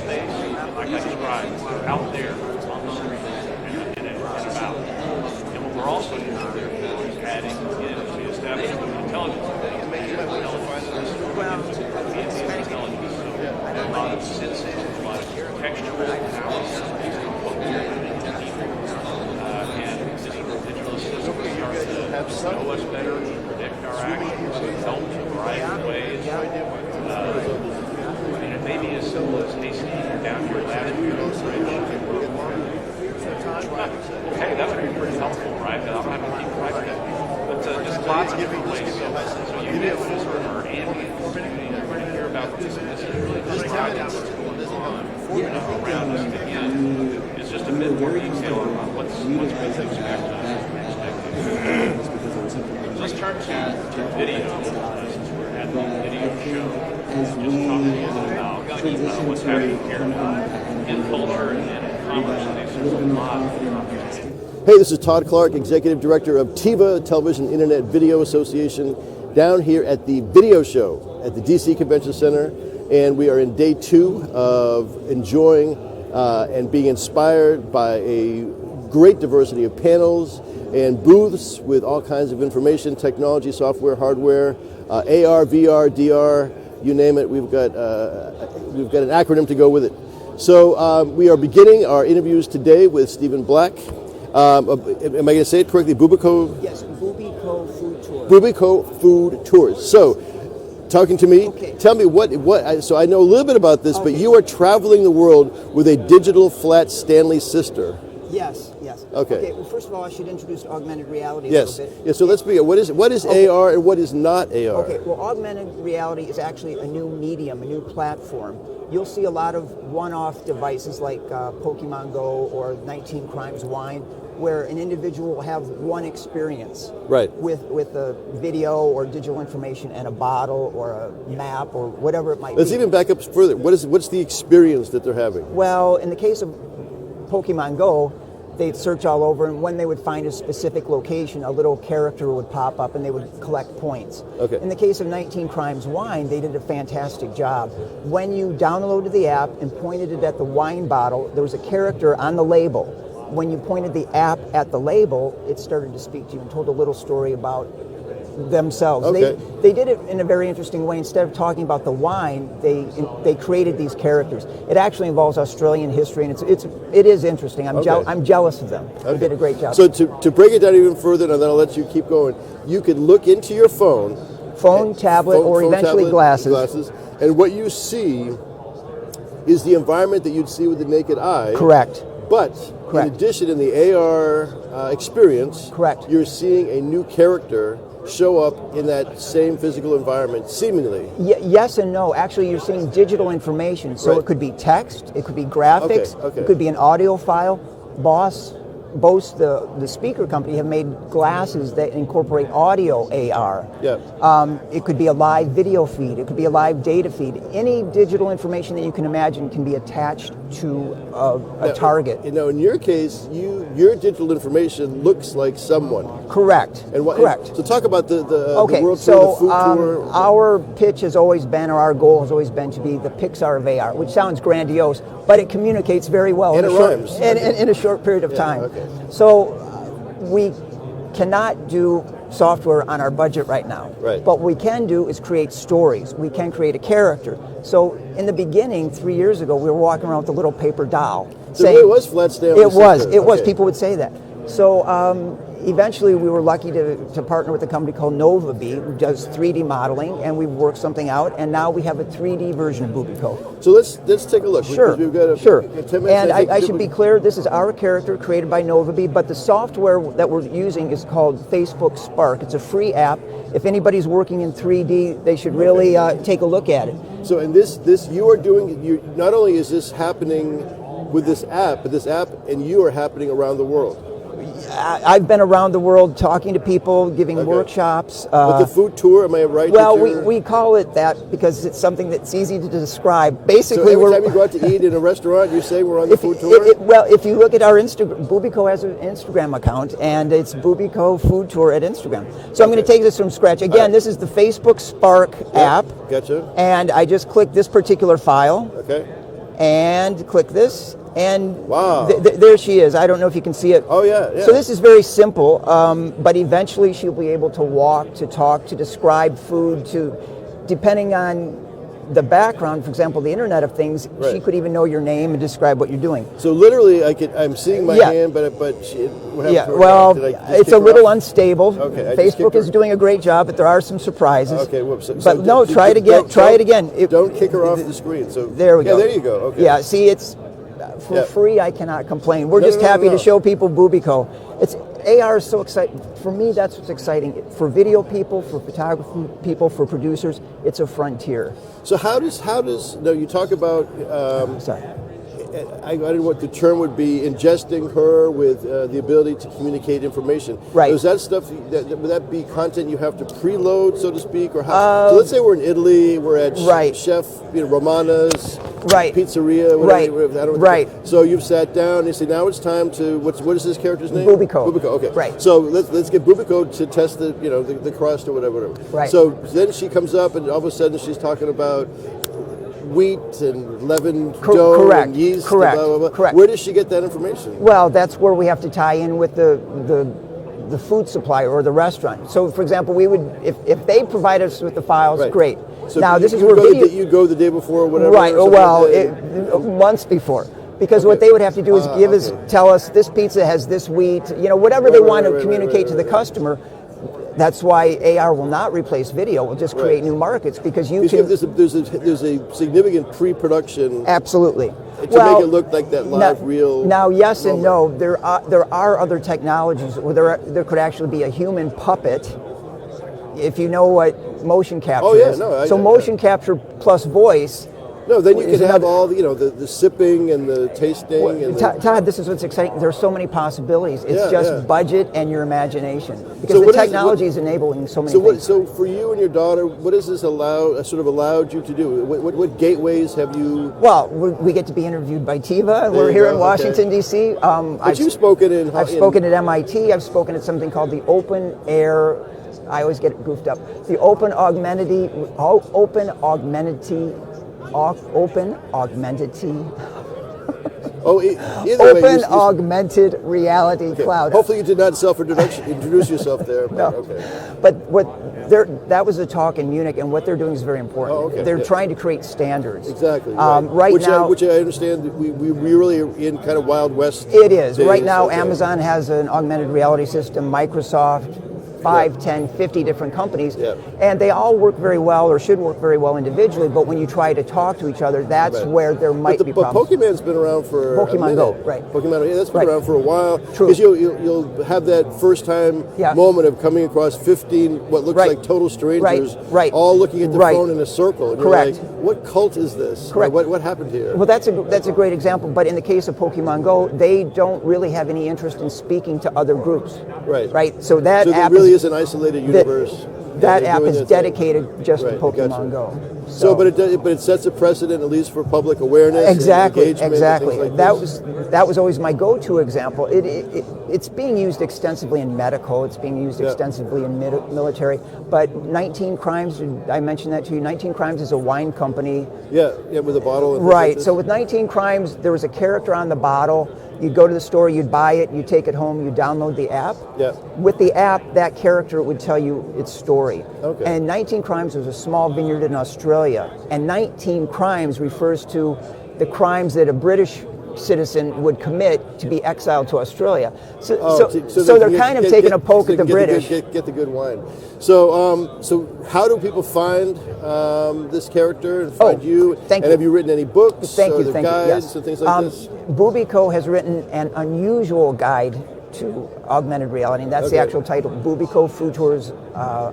space, like I described, out there on the street and about. And what we're also doing is adding in the establishment of intelligence. A lot of sensing, a lot of textual analysis and digital assistants start to know us better, predict our actions, help in a variety of ways. I mean, it may be as simple as hastening down your latitude on the bridge. Okay, that would be pretty helpful, right? I don't have to keep track of that. But just lots of different ways. So you get this or ambient. You're going to hear about this project around us again. It's just a bit more detail on what's been expected. Let's turn to video. Since we're at the video show, just talk a little bit about what's happening here in culture and in commerce. There's a lot of opportunity. Hey, this is Todd Clark, Executive Director of TIVA, Television Internet Video Association, down here at the video show at the DC Convention Center, and we are in day 2 of enjoying and being inspired by a great diversity of panels and booths with all kinds of information, technology, software, hardware, AR, VR, DR, you name it. We've got an acronym to go with it. So we are beginning our interviews today with Stephen Black. Am I going to say it correctly? VBubiko? Yes, VBubiko Foodtour. VBubiko Foodtours. So, talking to me, okay. Tell me what. So I know a little bit about this, but you are traveling the world with a digital flat Stanley sister. Yes. Okay. Well, first of all, I should introduce augmented reality a yes. little bit. Yeah. So let's begin. What is AR and what is not AR? Okay. Well, augmented reality is actually a new medium, a new platform. You'll see a lot of one-off devices like Pokemon Go or 19 Crimes Wine, where an individual will have one experience with a video or digital information and a bottle or a map or whatever it might be. Let's even back up further. What's the experience that they're having? Well, in the case of Pokemon Go, they'd search all over, and when they would find a specific location, a little character would pop up and they would collect points. Okay. In the case of 19 Crimes Wine, they did a fantastic job. When you downloaded the app and pointed it at the wine bottle, there was a character on the label. When you pointed the app at the label, it started to speak to you and told a little story about themselves. Okay. They did it in a very interesting way. Instead of talking about the wine, they created these characters. It actually involves Australian history, and it is interesting. I'm jealous of them. They did a great job. So to break it down even further, and then I'll let you keep going. You could look into your phone, tablet, or eventually tablet, glasses, and what you see is the environment that you'd see with the naked eye. Correct. But in addition, in the AR experience, you're seeing a new character show up in that same physical environment, seemingly. Yes and no. Actually, you're seeing digital information. So it could be text, it could be graphics, it could be an audio file. Bose, the speaker company, have made glasses that incorporate audio AR. Yeah. It could be a live video feed. It could be a live data feed. Any digital information that you can imagine can be attached to a target. In your case, your digital information looks like someone. Correct. Correct. So talk about the world tour, the food tour. Our pitch has always been, or our goal has always been, to be the Pixar of AR, which sounds grandiose, but it communicates very well and it rhymes. in a short period of time. Okay. So we cannot do software on our budget right now. Right. But what we can do is create stories. We can create a character. So in the beginning, 3 years ago, we were walking around with a little paper doll. So it was flat Stanley. It was. People would say that. So eventually we were lucky to partner with a company called NovaBee, who does 3D modeling, and we've worked something out, and now we have a 3D version of Bubiko. So let's take a look. Sure. We've got 10 minutes. And I should be clear, this is our character created by NovaBee, but the software that we're using is called Facebook Spark. It's a free app. If anybody's working in 3D, they should really take a look at it. So in this you are doing, not only is this happening with this app, but this app and you are happening around the world. I've been around the world talking to people, giving workshops. But the food tour, am I right? Well, we call it that because it's something that's easy to describe. Basically, so every time you go out to eat in a restaurant, you say we're on the food tour? If you look at our Instagram, Bubiko has an Instagram account, and it's Bubiko Foodtour at Instagram. So I'm going to take this from scratch. Again, this is the Facebook Spark app. Gotcha. And I just clicked this particular file. Okay. and click this, and Wow. there she is. I don't know if you can see it. Oh, yeah. So this is very simple, but eventually she'll be able to walk, to talk, to describe food, depending on the background, for example, the Internet of Things, Right. she could even know your name and describe what you're doing. So literally, I'm seeing my Yeah. hand, but what happened Yeah, to her? well, Did I just it's kick a her little off? unstable. Okay, I just Facebook kicked is her. doing a great job, but there are some surprises. Okay, whoops. But no, try it again. Try it again. Don't kick her off the screen. So There we go. Yeah, there you go. Okay. Yeah, see, it's for Yeah. free. I cannot complain. We're No, just no, no, happy no. to show people Bubiko. It's AR is so exciting. For me, that's what's exciting. For video people, for photography people, for producers, it's a frontier. So how does no? You talk about. Sorry. I don't know what the term would be. Ingesting her with the ability to communicate information. Right. Is that stuff? Would that be content you have to preload, so to speak, or how? So let's say we're in Italy. We're at Right. Chef Romana's Right. pizzeria. Whatever, Right. I don't know what Right. So you've sat down and you say, now it's time to what is this character's name? Bubiko. Bubiko. Okay. Right. So let's get Bubiko to test the crust or whatever. Right. So then she comes up and all of a sudden she's talking about wheat and leavened dough correct, and yeast. correct, And blah, blah, blah. correct. Where does she get that information? Well, that's where we have to tie in with the food supplier or the restaurant. So, for example, we would if they provide us with the files, Right. great. So Now, you- this is you where go video. you go the day before or whatever. Right. or Oh, something well, like that. months before. Because Okay. what they would have to do is Okay. tell us this pizza has this wheat, whatever they Right, want to right, communicate right, to the right. customer. That's why AR will not replace video. We'll just create Right. new markets because you Because can. there's a significant pre-production Absolutely. to make it look like that live, real. Now, yes and moment. no. There are other technologies where there could actually be a human puppet, if you know what motion capture Oh, yeah, is. no, So motion capture plus voice. No, then you is could have another- all the sipping and the tasting and Todd, this is what's exciting. There's so many possibilities. It's Yeah, just yeah. budget and your imagination because So the what is- technology is enabling so many So things. so for you and your daughter, what has this allowed you to do? What gateways have you? Well, we get to be interviewed by TIVA. We're you here go, in Washington, D.C. But you've spoken in. I've spoken at MIT. I've spoken at something called the Open Air. I always get it goofed up. The Open Augmented. Oh, either way, Open you- augmented reality okay. cloud. Hopefully, you did not introduce yourself there. But, No. Okay. But that was a talk in Munich, and what they're doing is very important. Oh, okay. They're Yeah. trying to create standards. Exactly. Right which now, which I understand that we really are in kind of Wild West. it is. days. Right now, Okay. Amazon has an augmented reality system. Microsoft, 5, 10, 50 different companies, Yeah. and they all work very well or should work very well individually. But when you try to talk to each other, that's Right. where there might be But problems. Pokemon's been around for a Pokemon minute. Go, right. Pokemon, yeah, that's been Right. around for a while. True. Because you'll have that first time Yeah. moment of coming across 15 what looks Right. like total strangers, Right. all looking at the Right. phone in a circle. And Correct. You're like, what cult is this? Correct. What happened here? Well, that's a great example. But in the case of Pokemon Go, they don't really have any interest in speaking to other groups. Right. Right. So that so app there really is an isolated universe. that They're app doing is their thing. dedicated just Right, to Pokemon gotcha. Go. So, but it sets a precedent at least for public awareness, Exactly, and engagement, exactly. and things like That was always my go-to example. It's being used extensively in medical. It's being used Yeah. extensively in military. But 19 Crimes, I mentioned that to you. 19 Crimes is a wine company. Yeah, with a bottle. And things Right. like this. So with 19 Crimes, there was a character on the bottle. You'd go to the store, you'd buy it, you take it home, you download the app. Yeah. With the app, that character would tell you its story. Okay. And 19 Crimes was a small vineyard in Australia. And 19 Crimes refers to the crimes that a British citizen would commit to be exiled to Australia. So they're kind of taking a poke at the British. Get the good wine. So how do people find this character and find you? Thank and you. have you written any books? Thank or you, the thank you. guides Yes. and things like this? Bubiko has written an unusual guide to augmented reality, and that's the Okay. actual title, VBubiko Foodtour's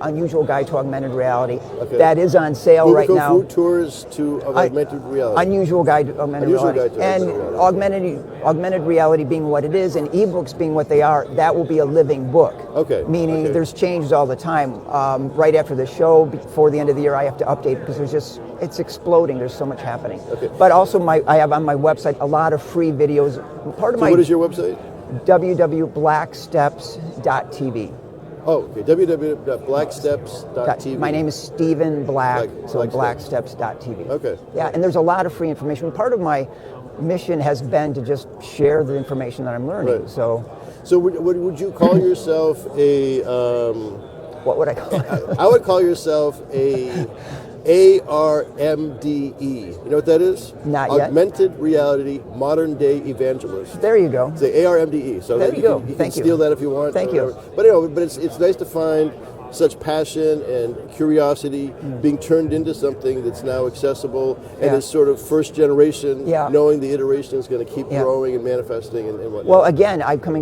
Unusual Guide to Augmented Reality. Okay. That is on sale right VBubiko now. Food Tours to augmented reality. Unusual Guide to Augmented Unusual Reality. Guide to And Augmented Reality. augmented reality being what it is, and ebooks being what they are, that will be a living book. Okay, Meaning okay. there's changes all the time. Right after the show, before the end of the year, I have to update because it's exploding. There's so much happening. Okay. But also I have on my website a lot of free videos. Part of So my what is your website? www.blacksteps.tv. Oh, okay. www.blacksteps.tv. My name is Stephen Black, so Black blacksteps.tv. Okay. Yeah, and there's a lot of free information. Part of my mission has been to just share the information that I'm learning. Right. So would you call yourself a? What would I call it? I would call yourself a ARMDE. You know what that is? Not yet. Augmented Reality Modern Day Evangelist. There you go. It's the ARMDE. So there you go. You Thank can steal that if you want. Thank you. But it's nice to find such passion and curiosity being turned into something that's now accessible and is sort of first generation, knowing the iteration is going to keep growing and manifesting and whatnot. Well, again, I do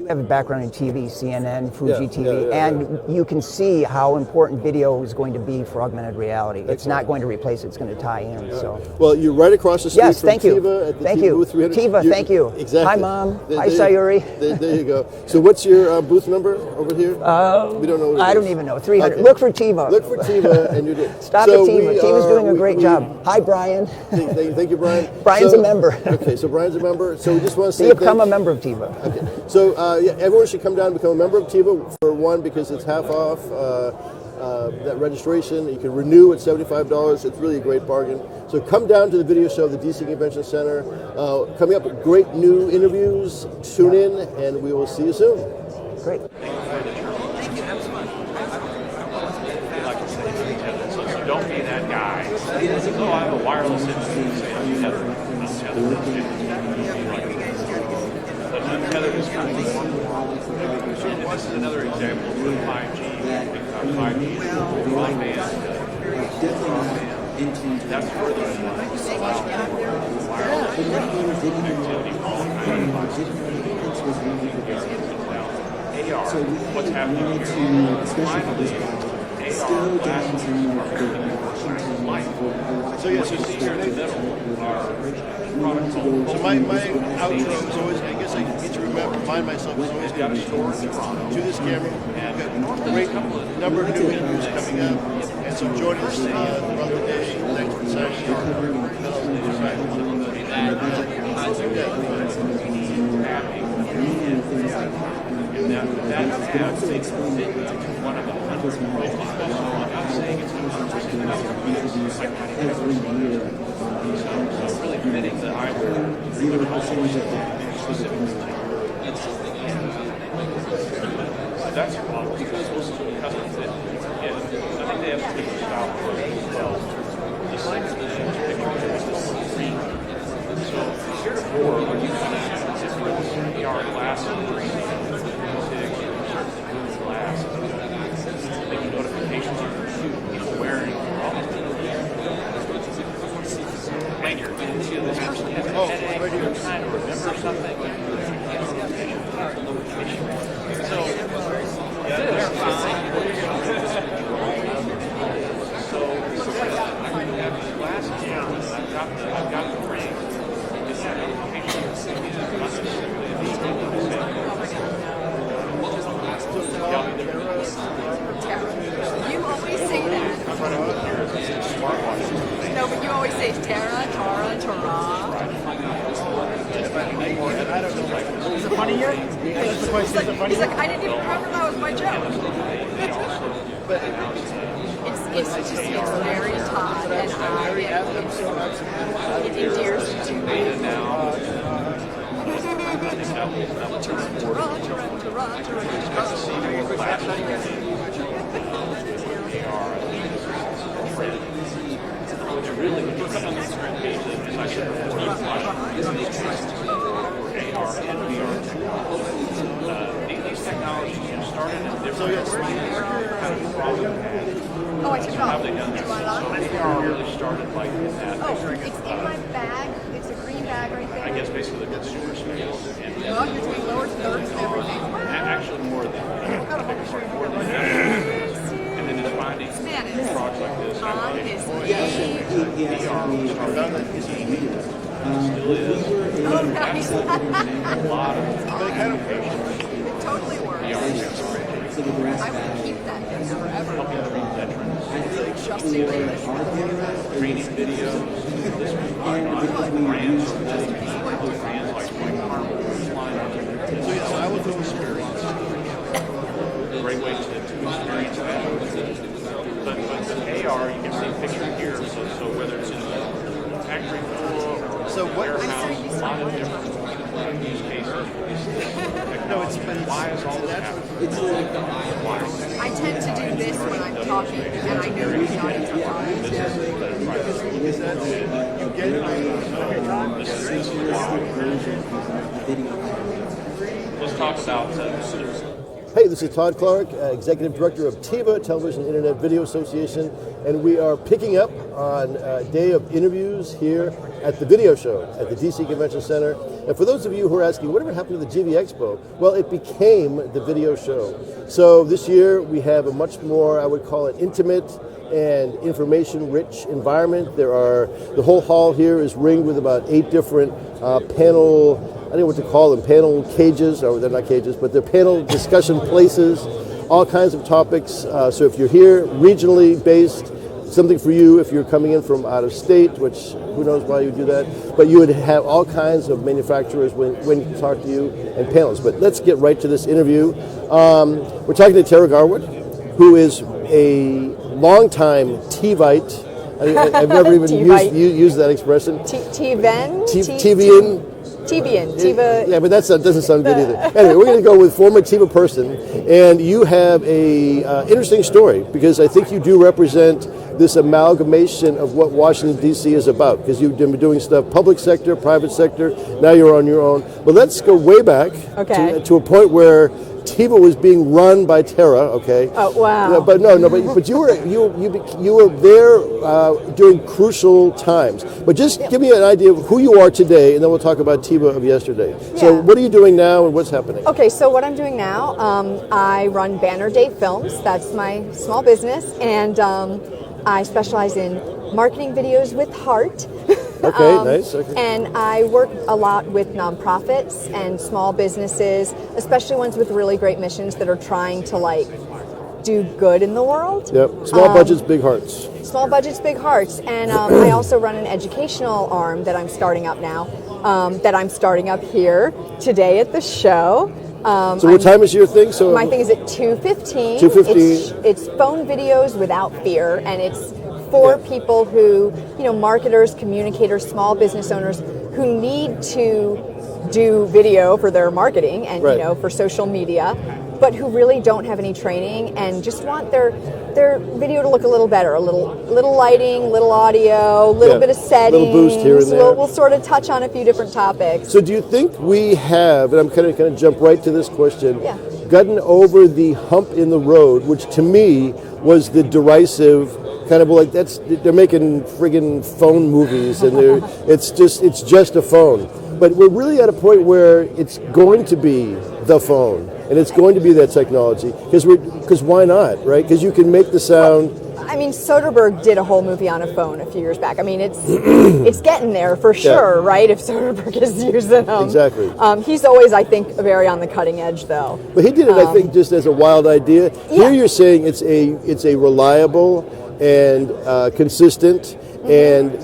have a background in TV, CNN, Fuji TV, and you can see how important video is going to be for augmented reality. It's not going to replace it, it's going to tie in. So. Well, you're right across the street from TIVA at the TIVA booth 300. TIVA, thank you. Exactly. Hi, Mom. Hi, Sayuri. There you go. So what's your booth number over here? We don't know what it is. I don't even know. 300. Okay. Look for TIVA. Look for TIVA, and you're good. Stop at TIVA. TIVA's doing a great job. Hi, Brian. Thank you, Brian. Brian's a member. Okay, so Brian's a member. So we just want to say become a member of TIVA. Okay. So everyone should come down and become a member of TIVA for one because it's half off that registration. You can renew at $75. It's really a great bargain. So come down to the video show, the DC Convention Center. Coming up, great new interviews. Tune in, and we will see you soon. Great. Don't be that guy. Oh, I have a wireless internet. Say, I'm tethered. But untethered is kind of one problem. And this is another example for 5G. 5G is broadband. That's where the wireless AR, what's happening here? Finally, AR glasses are light. So yes, you see here in the middle are product called. So my outro is always, I guess I get to remind myself, is always got to store to this camera. And a great number of new interviews coming up. And so join us throughout the day. Thanks for signing That's one of the 100 profiles. I'm not saying it's 100%, it's like 95%. So really fitting the either even that's a problem because most of the customers that get, I think they have a different style for it as well. Just like the picture is green. So heretofore, when you kind of have different AR glasses, making notifications on your shoe, people wearing and you're into this person has a headache, you're trying to remember something. So, they're fine. So, I have these glasses on, and I've got the ring. It's that notification is not necessarily a thing. You always say that. No, but you always say Tara, Tara, Tara. Is it funny here? He's like, I didn't even remember that was my joke. It's very Todd, and it endears you to me. Really, when you come on this current page, as I said before, AR and VR technology. These technologies started in different kind of problem had. Oh, I took it off. How they done that? So AR really started like that. Oh, it's in my bag. It's a green bag right there. I guess basically the consumer space. And Oh, you're doing lower thirds and everything. actually more than that. And then it's finding products like this. On his Still is. Oh, nice. A lot of Totally works. I would keep that thing forever. Just in case. training videos. This was brands like Harmon. So yeah, I was doing experience. a great way to experience that. But with AR, you can see picture here, so whether it's in the factory floor or warehouse, a lot of different use cases. No, it's why is all this happening? Why? I tend to do this when I'm talking, and I know the audience are Let's talk about Hey, this is Todd Clark, Executive Director of TIVA, Television Internet Video Association, and we are picking up on a day of interviews here at the video show at the DC Convention Center. And for those of you who are asking, whatever happened to the GV Expo? Well, it became the video show. So this year we have a much more, I would call it, intimate and information-rich environment. The whole hall here is ringed with about 8 different panel, I don't know what to call them, panel cages, or they're not cages, but they're panel discussion places, all kinds of topics. So if you're here, regionally based, something for you if you're coming in from out of state, which who knows why you do that, but you would have all kinds of manufacturers when you talk to you and panels. But let's get right to this interview. We're talking to Tara Garwood, who is a longtime TIVite. I've never even used that expression. TVN? TIVA. Yeah, but that doesn't sound good either. Anyway, we're going to go with former TIVA person, and you have a interesting story because I think you do represent this amalgamation of what Washington D.C. is about because you've been doing stuff public sector, private sector. Now you're on your own. But let's go way back to a point where TIVA was being run by Tara. Okay. Oh wow. Yeah, but you were there during crucial times. But just give me an idea of who you are today, and then we'll talk about TIVA of yesterday. Yeah. So what are you doing now, and what's happening? Okay, so what I'm doing now, I run Banner Day Films. That's my small business, and I specialize in marketing videos with heart. Okay, nice. Okay. And I work a lot with nonprofits and small businesses, especially ones with really great missions that are trying to do good in the world. Yep. Small budgets, big hearts. Small budgets, big hearts. And I also run an educational arm that I'm starting up now, that I'm starting up here today at the show. So what time is your thing? So my thing is at 2:15. 2:15. It's phone videos without fear, and it's for people who, marketers, communicators, small business owners who need to do video for their marketing and, for social media, but who really don't have any training and just want their video to look a little better, a little lighting, little audio, a little bit of settings. Little boost here and there. We'll sort of touch on a few different topics. So do you think we have, and I'm kind of jump right to this question, Yeah. gotten over the hump in the road, which to me was the derisive kind of they're making friggin' phone movies and it's just a phone. But we're really at a point where it's going to be the phone and it's going to be that technology because why not, right? Because you can make the sound. I mean, Soderbergh did a whole movie on a phone a few years back. I mean, it's getting there for sure, right? If Soderbergh is using them. Exactly. He's always, I think, very on the cutting edge, though. But he did it, I think, just as a wild idea. Here you're saying it's a reliable and consistent and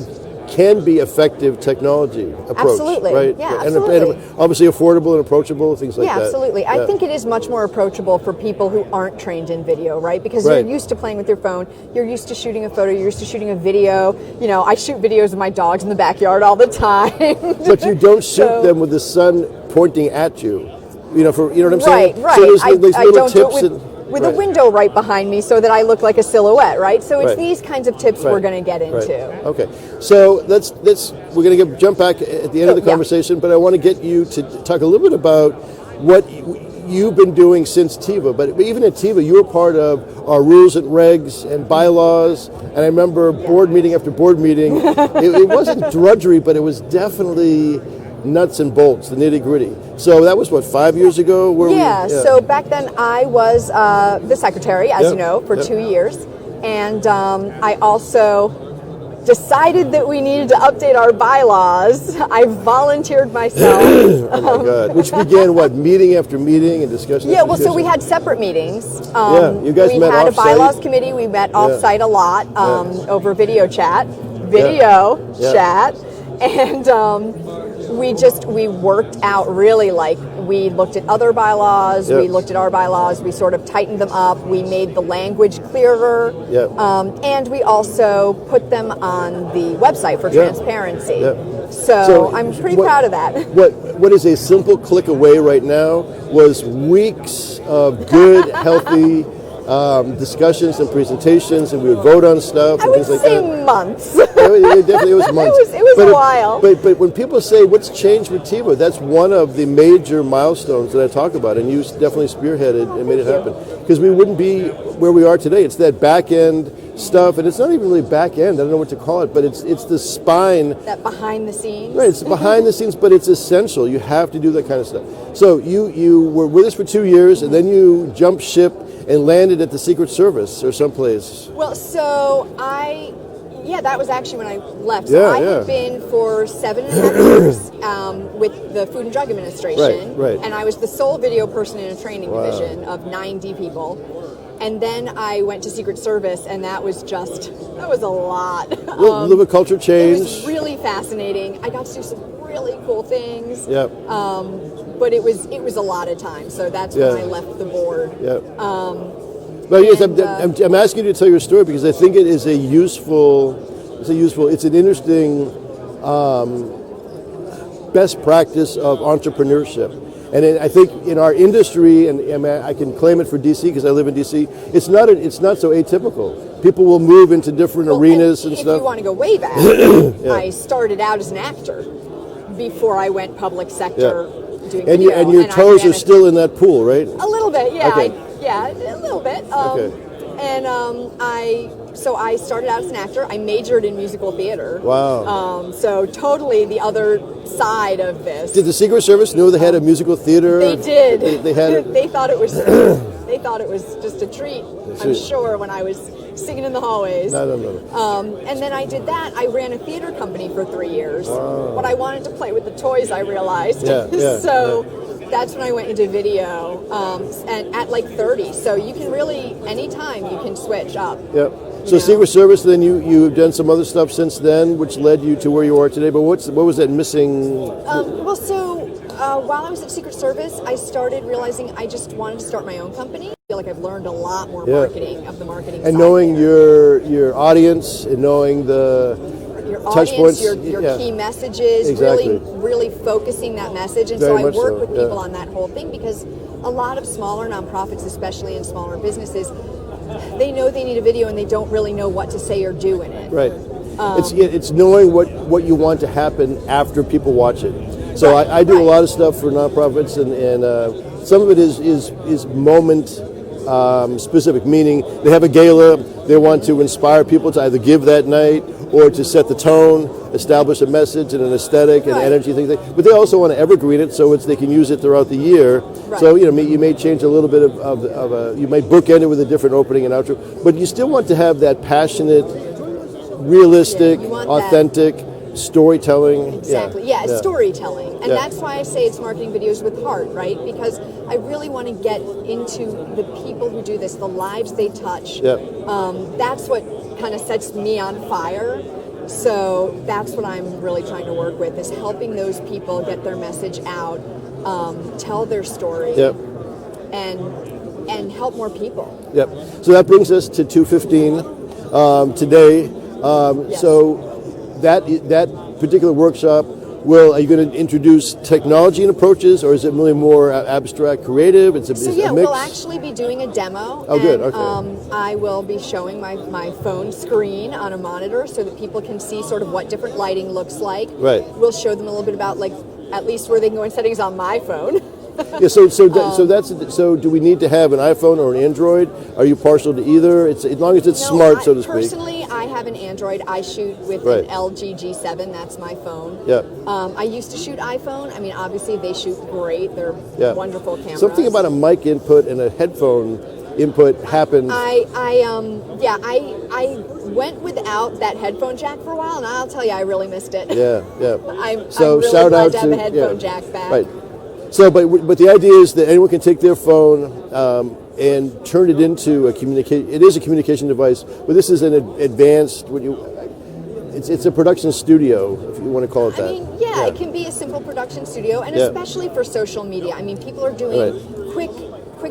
can be effective technology approach. Absolutely. Right? Yeah, and absolutely. Obviously affordable and approachable, things like that. Yeah, absolutely. I think it is much more approachable for people who aren't trained in video, right? Because you're used to playing with your phone, you're used to shooting a photo, you're used to shooting a video. I shoot videos of my dogs in the backyard all the time. But you don't shoot them with the sun pointing at you. You know what I'm saying? Right. So there's little don't tips do it with a window right behind me so that I look like a silhouette, right? So it's these kinds of tips we're going to get into. Right. Okay, so we're going to jump back at the end of the conversation, but I want to get you to talk a little bit about what you've been doing since TIVA. But even at TIVA, you were part of our rules and regs and bylaws, and I remember board meeting after board meeting. It wasn't drudgery, but it was definitely nuts and bolts, the nitty gritty. So that was 5 years ago? So back then I was the secretary, as you know, for 2 years. And I also decided that we needed to update our bylaws. I volunteered myself. Oh my God. Which began meeting after meeting and discussion? Yeah, well, so we had separate meetings. You guys we met had off-site? a bylaws committee. We met off-site a lot over video chat. And we worked out really we looked at other bylaws, Yep. we looked at our bylaws, we sort of tightened them up, we made the language clearer, Yep. and we also put them on the website for Yep. transparency. Yep. So I'm pretty what- proud of that. What is a simple click away right now was weeks of good, healthy discussions and presentations, and we would vote on stuff I and would things like say that. months. It definitely was months. It was a while. But when people say what's changed with TIVA, that's one of the major milestones that I talk about, and you definitely spearheaded and made it happen. Because we wouldn't be where we are today. It's that back end stuff, and it's not even really back end. I don't know what to call it, but it's the spine. That behind the scenes. Right, it's behind the scenes, but it's essential. You have to do that kind of stuff. So you were with us for 2 years, and then you jumped ship and landed at the Secret Service or someplace. Well, so that was actually when I left. So Yeah, I yeah. had been for 7.5 years with the Food and Drug Administration. Right. And I was the sole video person in a training Wow. division of 90 people. And then I went to Secret Service, and that was a lot. A little bit of culture It change. was really fascinating. I got to do some really cool things. Yep. But it was a lot of time. So that's Yeah. when I left the board. Yep. But yes, and, I'm asking you to tell your story because I think it is it's an interesting best practice of entrepreneurship. And I think in our industry, and I can claim it for DC because I live in DC, it's not so atypical. People will move into different arenas and if stuff. you want to go way back, I started out as an actor before I went public sector doing And, video. your I toes ran are still in that pool, right? a little bit, yeah, Okay. a little bit. Okay. And I started out as an actor. I majored in musical theater. Wow. So totally the other side of this. Did the Secret Service know they had a musical theater? They did. They had it. They thought it was. They thought it was just a treat. I'm sure when I was singing in the hallways. No. And then I did that. I ran a theater company for 3 years. But I wanted to play with the toys, I realized. Yeah, So that's when I went into video, and at like 30. So you can really, anytime you can switch up. Yep. So Secret Service, then you've done some other stuff since then, which led you to where you are today. But what was that missing? While I was at Secret Service, I started realizing I just wanted to start my own company. I feel like I've learned a lot more marketing And side knowing there. your audience and knowing the Your touch audience, points, your yeah. key messages, Exactly. really focusing that message. And Very so I much work so, with yeah. people on that whole thing because a lot of smaller nonprofits, especially in smaller businesses, they know they need a video and they don't really know what to say or do in it. right. It's knowing what you want to happen after people watch it. So I do a lot of stuff for nonprofits, and some of it is moment specific, meaning they have a gala, they want to inspire people to either give that night or to set the tone, establish a message and an aesthetic and energy things. But they also want to evergreen it so they can use it throughout the year. Right. So you may change a little bit of you might bookend it with a different opening and outro, but you still want to have that passionate, realistic, you want authentic storytelling. Exactly. Yeah, storytelling. And that's why I say it's marketing videos with heart, right? Because I really want to get into the people who do this, the lives they touch. Yeah. That's what kind of sets me on fire. So that's what I'm really trying to work with, is helping those people get their message out, tell their story, Yep. and help more people. Yep. So that brings us to 2:15 today. Yes. So that particular workshop, are you going to introduce technology and approaches, or is it really more abstract, creative? It's a mix. We'll actually be doing a demo. Oh, good. Okay. I will be showing my phone screen on a monitor so that people can see sort of what different lighting looks like. Right. We'll show them a little bit about, like, at least where they can go in settings on my phone. Yeah. So do we need to have an iPhone or an Android? Are you partial to either? It's as long as it's smart, so to speak. Personally, I have an Android. I shoot with Right. an LG G7. That's my phone. Yeah. I used to shoot iPhone. I mean, obviously they shoot great. They're Yeah. wonderful cameras. Something about a mic input and a headphone input happened. I went without that headphone jack for a while, and I'll tell you, I really missed it. Yeah. I'm So really shout glad out to have to a headphone jack back. Right. So, but the idea is that anyone can take their phone and turn it into a communication. It is a communication device, but this is an advanced. it's a production studio, if you want to call it that. I mean, yeah, it can be a simple production studio, and especially for social media. I mean, people are doing quick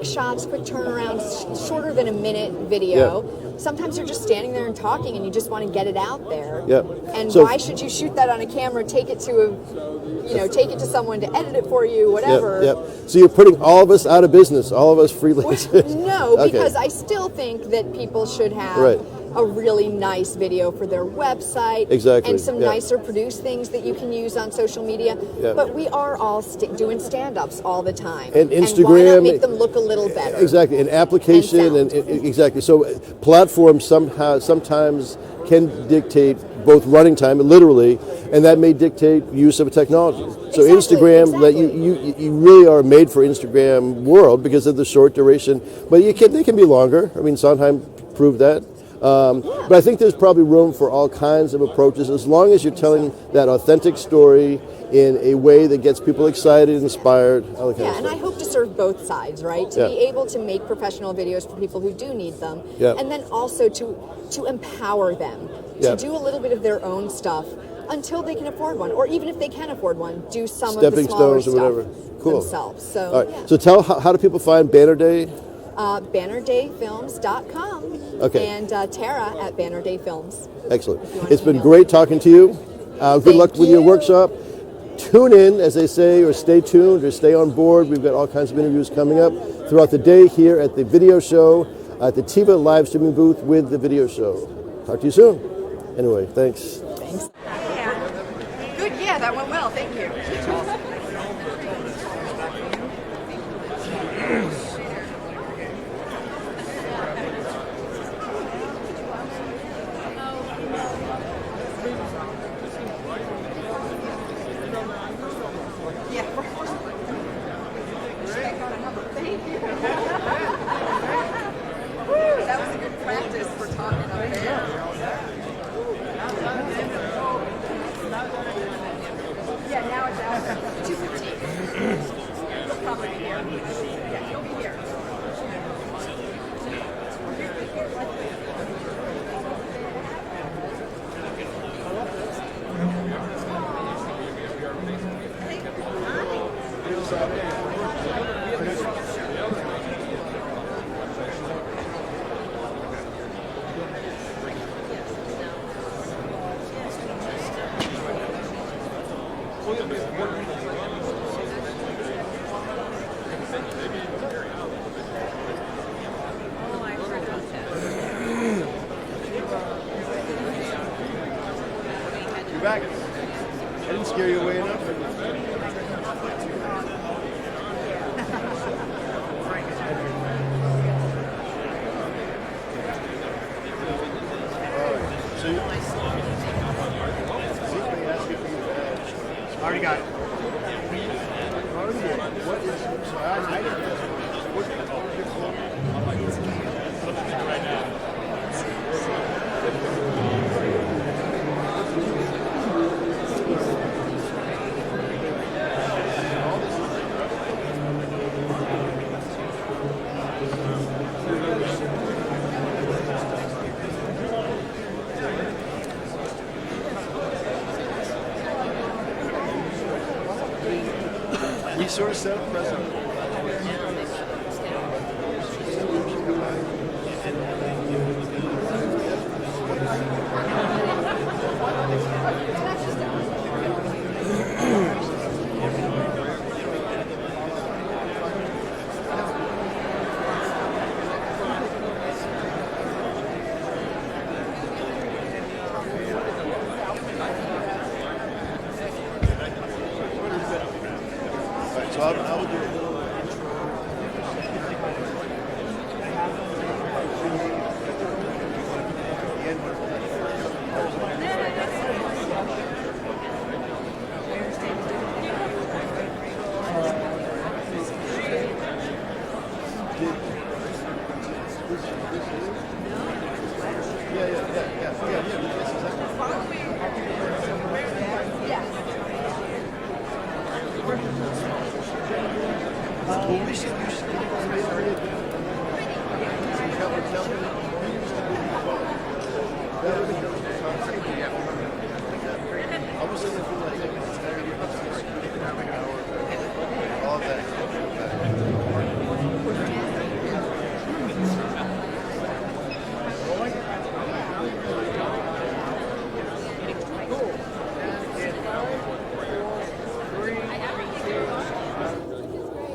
shots, quick turnarounds, shorter than a minute video. Yeah. Sometimes you're just standing there and talking, and you just want to get it out there. Yeah. And So- why should you shoot that on a camera? Take it to take it to someone to edit it for you, whatever. Yep. So you're putting all of us out of business, all of us freelancers. No, Okay. because I still think that people should have Right. a really nice video for their website. Exactly, And some yeah. nicer produced things that you can use on social media. Yeah. But we are all doing stand-ups all the time. And why Instagram- not make them look a little better? Exactly, an application, And exactly. So platforms sometimes can dictate both running time, literally, and that may dictate use of a technology. So Exactly, Instagram, that exactly. you really are made for Instagram world because of the short duration, but they can be longer. I mean, Sondheim proved that. But I think there's probably room for all kinds of approaches as long as you're telling that authentic story in a way that gets people excited, inspired, all that kind of And I stuff. hope to serve both sides, right? To be able to make professional videos for people who do need them, and then also to empower them to do a little bit of their own stuff until they can afford one, or even if they can afford one, do some of the Stepping smaller stones or stuff whatever. Cool. themselves. So, All right. So tell how do people find Banner Day? bannerdayfilms.com Okay. and Tara at Banner Day Films. Excellent. you want It's to been email. great talking to you. Good Thank luck with your you. workshop. Tune in, as they say, or stay tuned, or stay on board. We've got all kinds of interviews coming up throughout the day here at the video show, at the TIVA live streaming booth with the video show. Talk to you soon. Anyway, thanks. Thanks. Good, yeah, that went well. Thank you. Yeah. Thank you. Woo, that was a good practice for talking up there. Yeah, now it's out. 2:15. You'll probably be here. Yeah, you'll be here. You're back. I didn't scare you away enough. So you already got it. What is so I didn't right now. We sort of set up precedent. So I will do it. Well, we should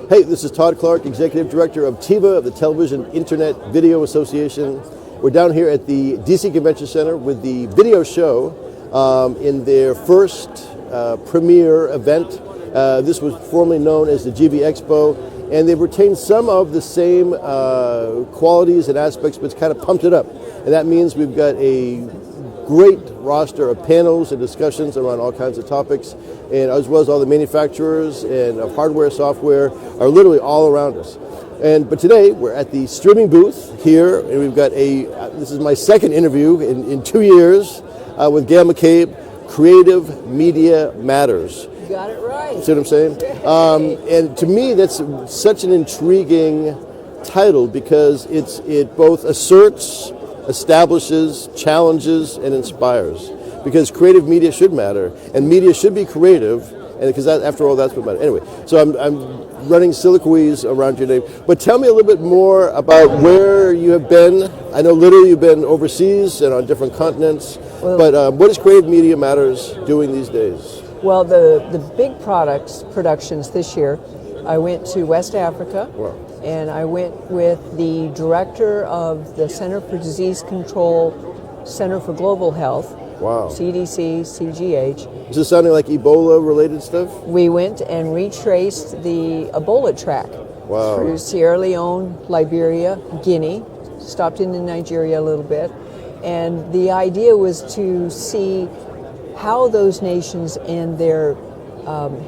Hey, this is Todd Clark, Executive Director of TIVA, of the Television Internet Video Association. We're down here at the DC Convention Center with the video show in their first premiere event. This was formerly known as the GV Expo, and they've retained some of the same qualities and aspects, but it's kind of pumped it up. And that means we've got a great roster of panels and discussions around all kinds of topics, and as well as all the manufacturers and of hardware, software are literally all around us. But today we're at the streaming booth here, and we've got this is my second interview in 2 years with Gail McCabe. Creative Media Matters. You got it right. See what I'm saying? And to me, that's such an intriguing title because it both asserts, establishes, challenges, and inspires. Because creative media should matter, and media should be creative, and because after all, that's what matters. Anyway, so I'm running soliloquies around your name. But tell me a little bit more about where you have been. I know literally you've been overseas and on different continents, but what is Creative Media Matters doing these days? Well, the big productions this year, I went to West Africa. Wow. And I went with the director of the Center for Disease Control, Center for Global Health, Wow. CDC, CGH. Is this sounding like Ebola-related stuff? We went and retraced the Ebola track through Sierra Leone, Liberia, Guinea, stopped in Nigeria a little bit. And the idea was to see how those nations and their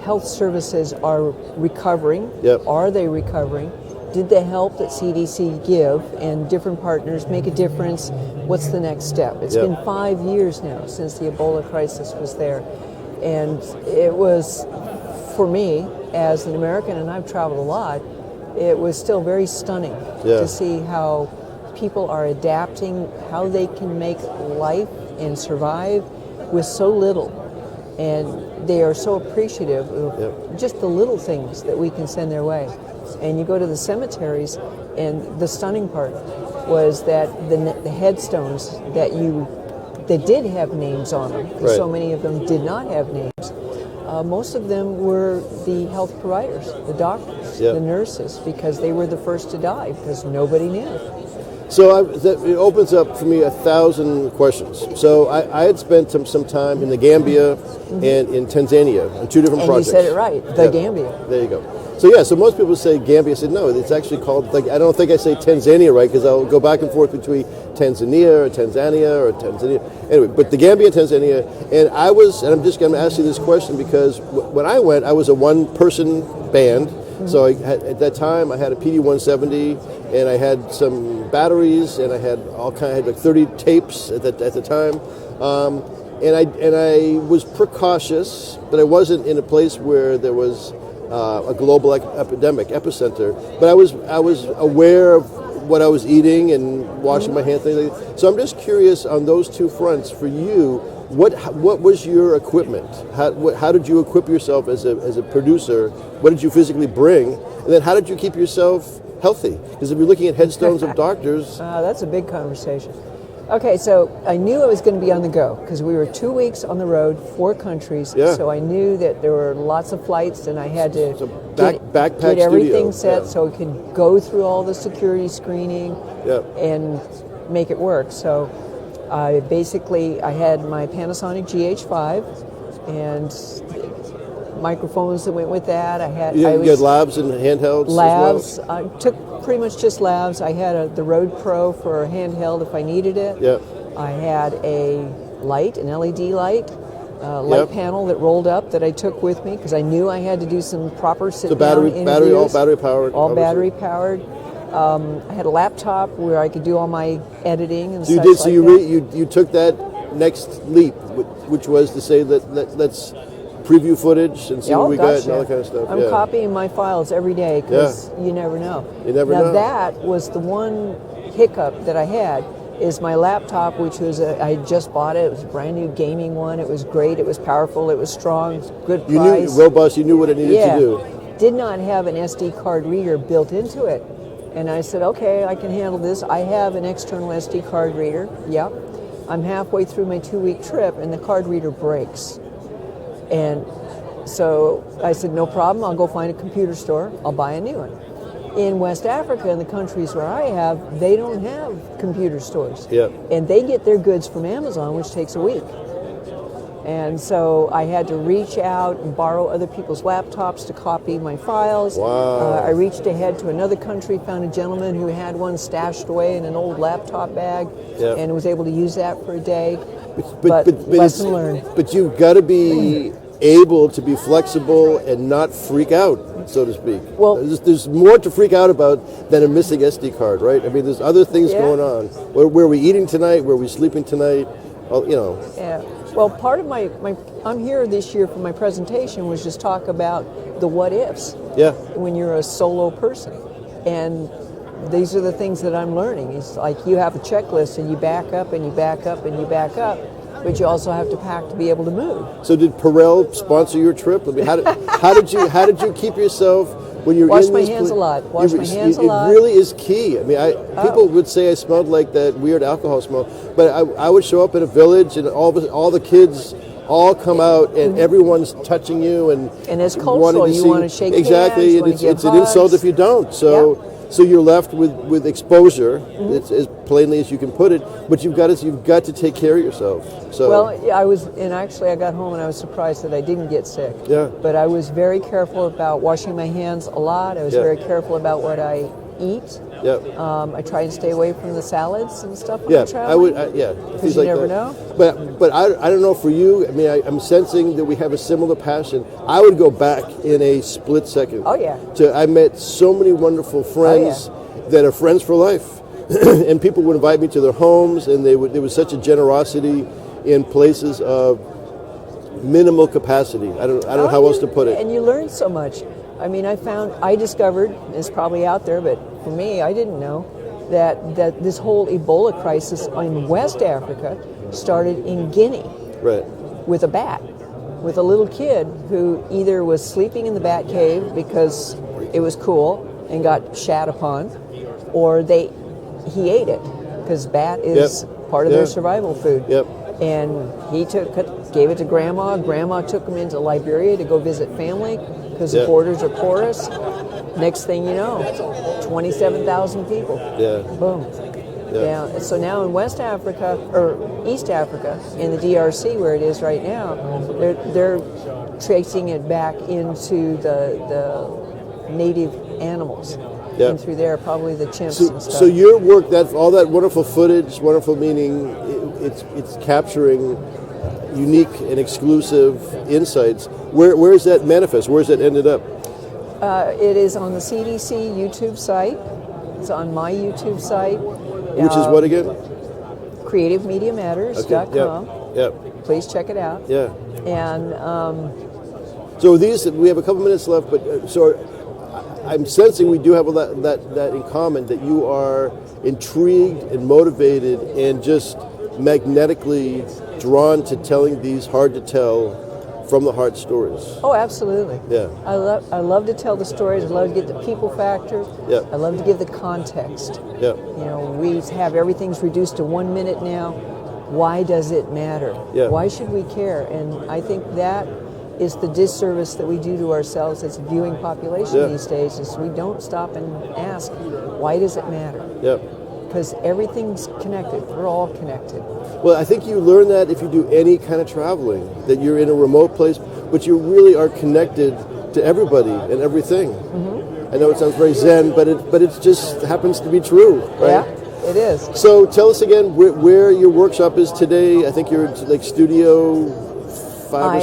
health services are recovering. Yep. Are they recovering? Did the help that CDC give and different partners make a difference? What's the next step? It's been 5 years now since the Ebola crisis was there. And it was, for me, as an American, and I've traveled a lot, it was still very stunning to see how people are adapting, how they can make life and survive with so little. And they are so appreciative of just the little things that we can send their way. And you go to the cemeteries, and the stunning part was that the headstones that did have names on them, and so many of them did not have names. Most of them were the health providers, the doctors, the nurses, because they were the first to die because nobody knew. So it opens up for me 1,000 questions. So I had spent some time in the Gambia and in Tanzania on two different projects. And you said it right, the Gambia. There you go. So most people say Gambia. I said no, it's actually called, I don't think I say Tanzania right because I'll go back and forth between Tanzania or Tanzania. Anyway, but the Gambia and Tanzania, and I'm just going to ask you this question because when I went, I was a one-person band. So at that time, I had a PD-170, and I had some batteries, and I had I had like 30 tapes at the time, and I was precautious, but I wasn't in a place where there was a global epicenter. But I was aware of what I was eating and washing my hands. Things like that. So I'm just curious on those two fronts for you. What was your equipment? How did you equip yourself as a producer? What did you physically bring? And then how did you keep yourself healthy? Because if you're looking at headstones of doctors... That's a big conversation. Okay, so I knew I was going to be on the go because we were 2 weeks on the road, 4 countries. Yeah. So I knew that there were lots of flights and I had to get everything set so I could go through all the security screening and make it work. So I had my Panasonic GH5 and microphones that went with that. You had labs and handhelds labs. as well? I took pretty much just labs. I had the Rode Pro for a handheld if I needed it. Yeah. I had a light, an LED light, light panel that rolled up that I took with me because I knew I had to do some proper sit-down interviews. All battery powered? All battery powered. I had a laptop where I could do all my editing and such like that. You took that next leap, which was to say that let's preview footage and see what we got and all that kind of stuff. I'm copying my files every day because you never know. You never know. Now that was the one hiccup that I had is my laptop, which was I just bought it. It was a brand new gaming one. It was great. It was powerful. It was strong. It was good price. You knew robust. You knew what it needed to do. Did not have an SD card reader built into it. And I said, okay, I can handle this. I have an external SD card reader. Yep. I'm halfway through my 2-week trip, and the card reader breaks. And So I said, no problem, I'll go find a computer store, I'll buy a new one. In West Africa, in the countries where I have, they don't have computer stores. Yeah. And they get their goods from Amazon, which takes a week. And so I had to reach out and borrow other people's laptops to copy my files. Wow. I reached ahead to another country, found a gentleman who had one stashed away in an old laptop bag, Yeah. and was able to use that for a day. But lesson learned. But you've got to be able to be flexible and not freak out, so to speak. Well- there's more to freak out about than a missing SD card, right? I mean, there's other things Yeah. going on. Where are we eating tonight? Where are we sleeping tonight? Well, you know. Yeah. Well, part of my I'm here this year for my presentation was just talk about the what ifs. Yeah. When you're a solo person. And these are the things that I'm learning. It's like you have a checklist and you back up and you back up and you back up, but you also have to pack to be able to move. So did Perel sponsor your trip? I mean, how did you keep yourself when you're Wash in my these hands pla- a lot. Wash my hands a lot. It really is key. I mean, people would say I smelled like that weird alcohol smell, but I would show up in a village and all the kids all come out and everyone's touching you and it's cultural. wanting to You see- want to shake exactly, hands, you and want it's to give an insult hugs. if you don't. So you're left with exposure, it's as plainly as you can put it. But you've got to take care of yourself. So Well, yeah, I got home and I was surprised that I didn't get sick. Yeah. But I was very careful about washing my hands a lot. I was Yeah. very careful about what I eat. yeah. I try and stay away from the salads and stuff when Yeah, I'm traveling. I would. Because things you like never that. know. But I don't know for you. I mean, I'm sensing that we have a similar passion. I would go back in a split second. Oh, yeah. I met so many wonderful friends that are friends for life, and people would invite me to their homes, and there was such a generosity in places of minimal capacity. I don't know how else to put it. And you learn so much. I mean, I discovered, it's probably out there, but for me, I didn't know, that this whole Ebola crisis in West Africa started in Guinea Right. with a bat, with a little kid who either was sleeping in the bat cave because it was cool and got shat upon, or he ate it because bat is part of their survival food. Yep. And he gave it to Grandma. Grandma took him into Liberia to go visit family because the borders are porous. Next thing you know, 27,000 people. Yeah. Boom. Yeah. So now in West Africa, or East Africa, in the DRC where it is right now, they're tracing it back into the native animals. Yeah. And through there, probably the chimps and stuff. So your work, all that wonderful footage, wonderful meaning, it's capturing unique and exclusive insights. Where is that manifest? Where has that ended up? It is on the CDC YouTube site. It's on my YouTube site. Which is what again? CreativeMediaMatters.com. Yep. Please check it out. Yeah. And So we have a couple minutes left, but I'm sensing we do have that in common, that you are intrigued and motivated and just magnetically drawn to telling these hard to tell from the heart stories. oh, absolutely. Yeah. I love to tell the stories. I love to get the people factor. Yeah. I love to give the context. Yeah. You know, we have everything's reduced to 1 minute now. Why does it matter? Yeah. Why should we care? And I think that is the disservice that we do to ourselves as a viewing population these days, is we don't stop and ask, why does it matter? Yeah. Because everything's connected. We're all connected. Well, I think you learn that if you do any kind of traveling, that you're in a remote place, but you really are connected to everybody and everything. Mm-hmm. I know it sounds very zen, but it just happens to be true, right? Yeah, it is. So tell us again where your workshop is today. I think you're like Studio 5 or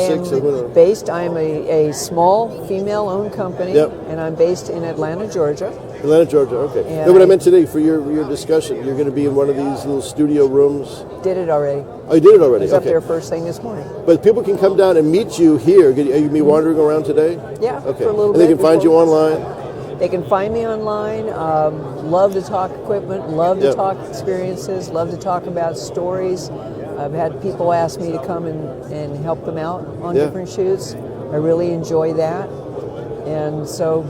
6. I am a small female-owned company, and I'm based in Atlanta, Georgia. Atlanta, Georgia, okay. And No, what I meant today for your discussion, you're going to be in one of these little studio rooms. Did it already. Oh, you did it already? I was up there first thing this morning. But people can come down and meet you here. Are you going to be wandering around today? Yeah, Okay. for a little and they bit can find you online? They can find me online. Love to talk equipment, love to talk experiences, love to talk about stories. I've had people ask me to come and help them out on different shoots. I really enjoy that. And so,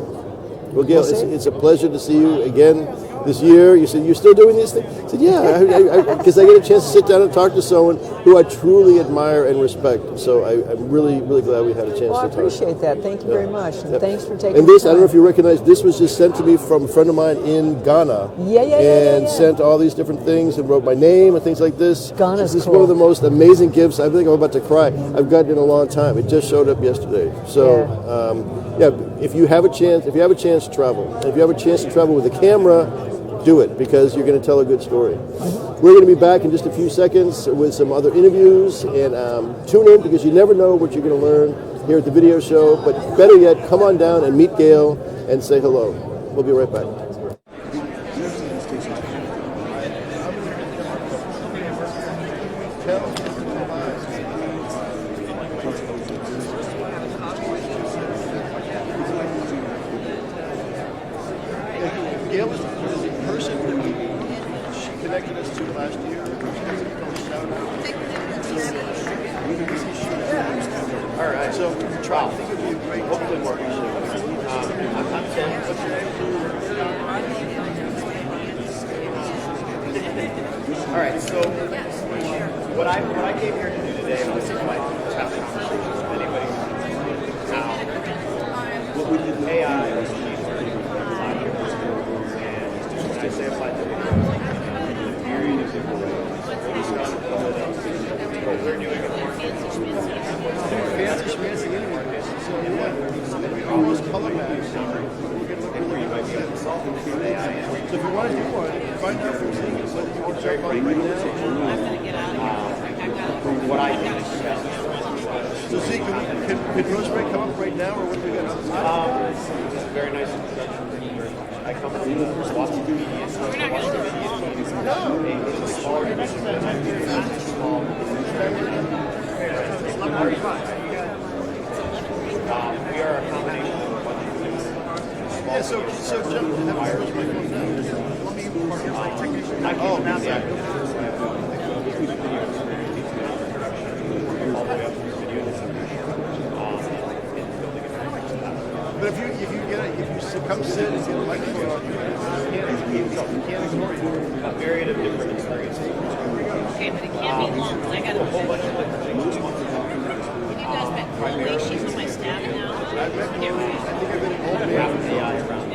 Well, Gail, we'll see. it's a pleasure to see you again. this year. You said, you're still doing these things? I said, yeah, because I get a chance to sit down and talk to someone who I truly admire and respect. So I'm really, really glad we had a chance Well, I to talk. appreciate that. Thank you very much. And thanks for taking And this, the I time. don't know if you recognize, this was just sent to me from a friend of mine in Ghana. And sent all these different things and wrote my name and things like this. Ghana's This is cool. one of the most amazing gifts. I think I'm about to cry. I've gotten in a long time. It just showed up yesterday. So, if you have a chance, to travel, and if you have a chance to travel with a camera, do it, because you're going to tell a good story. We're going to be back in just a few seconds with some other interviews, and tune in, because you never know what you're going to learn here at the video show. But better yet, come on down and meet Gail and say hello. We'll be right back. Gail is the person that she connected us to last year. All right, so I think it would be a great hopefully work. I'm Tim. What's your name? All right, so what I came here to do today was invite to have a conversation with anybody how AI is machine learning applied to and when I say applied to the myriad of different ways. What we're doing in fancy schmancy interview. So we almost color match. We're going to look at where you might be able to solve it with AI. So if you want to do one, find out from Zeke whether you want to check out right now. What I think is best. So Zeke, can Rosemary come up right now, or what do we got? This is a very nice introduction. I come from the Boston media. It's a smaller division than I do. It's small. We are a combination of a bunch of different. Yeah, so Jim, have Rosemary come down. Let me part of my technician. I can announce that. But if you come sit and get a microphone on, you can't ignore you. A myriad of different experiences. Okay, but it can't be long, because I got a whole bunch of different things. Have you guys met Chloe? She's on my staff now. I think I've been involved in half of AI around.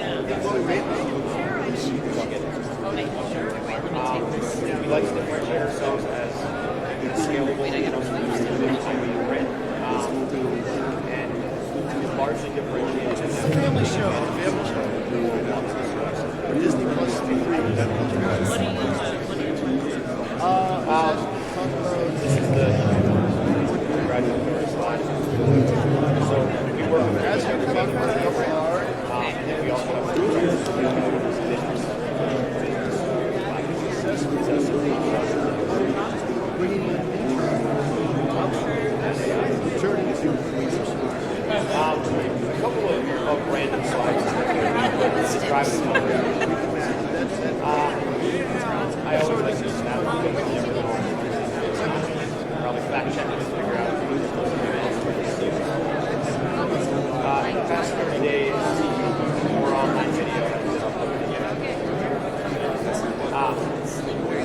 We like to differentiate ourselves as scalable and largely differentiated. It's a family show. Disney Plus is free. What do you This is the graduate slide. So we work with as you talk about and then we also have a couple of random slides to describe the company. I always like to snap probably fact check it and figure out. In the past 30 days, more online video has been uploaded.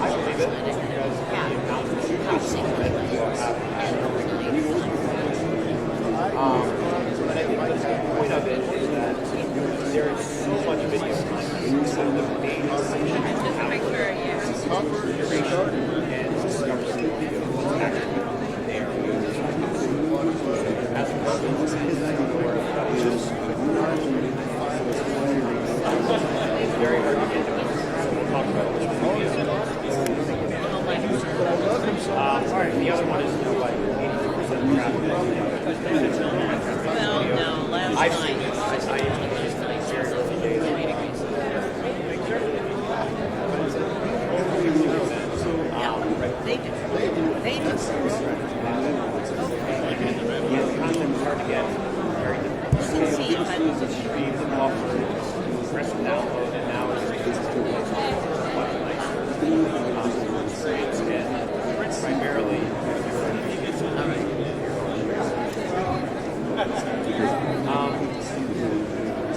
I believe it because the amount of content that you have. And I think the point of it is that there is so much video content. So the main curation and discovery is actually there. As a result, it's very hard to get to. We'll talk about it. All right, the other one is like 80% traffic. Well, no, last I've night. seen this. I very early days. They do. They do. Yeah, the content is hard to get. Very difficult. See if I was Streams and offers, press and download, and now it's much nicer experience. And primarily,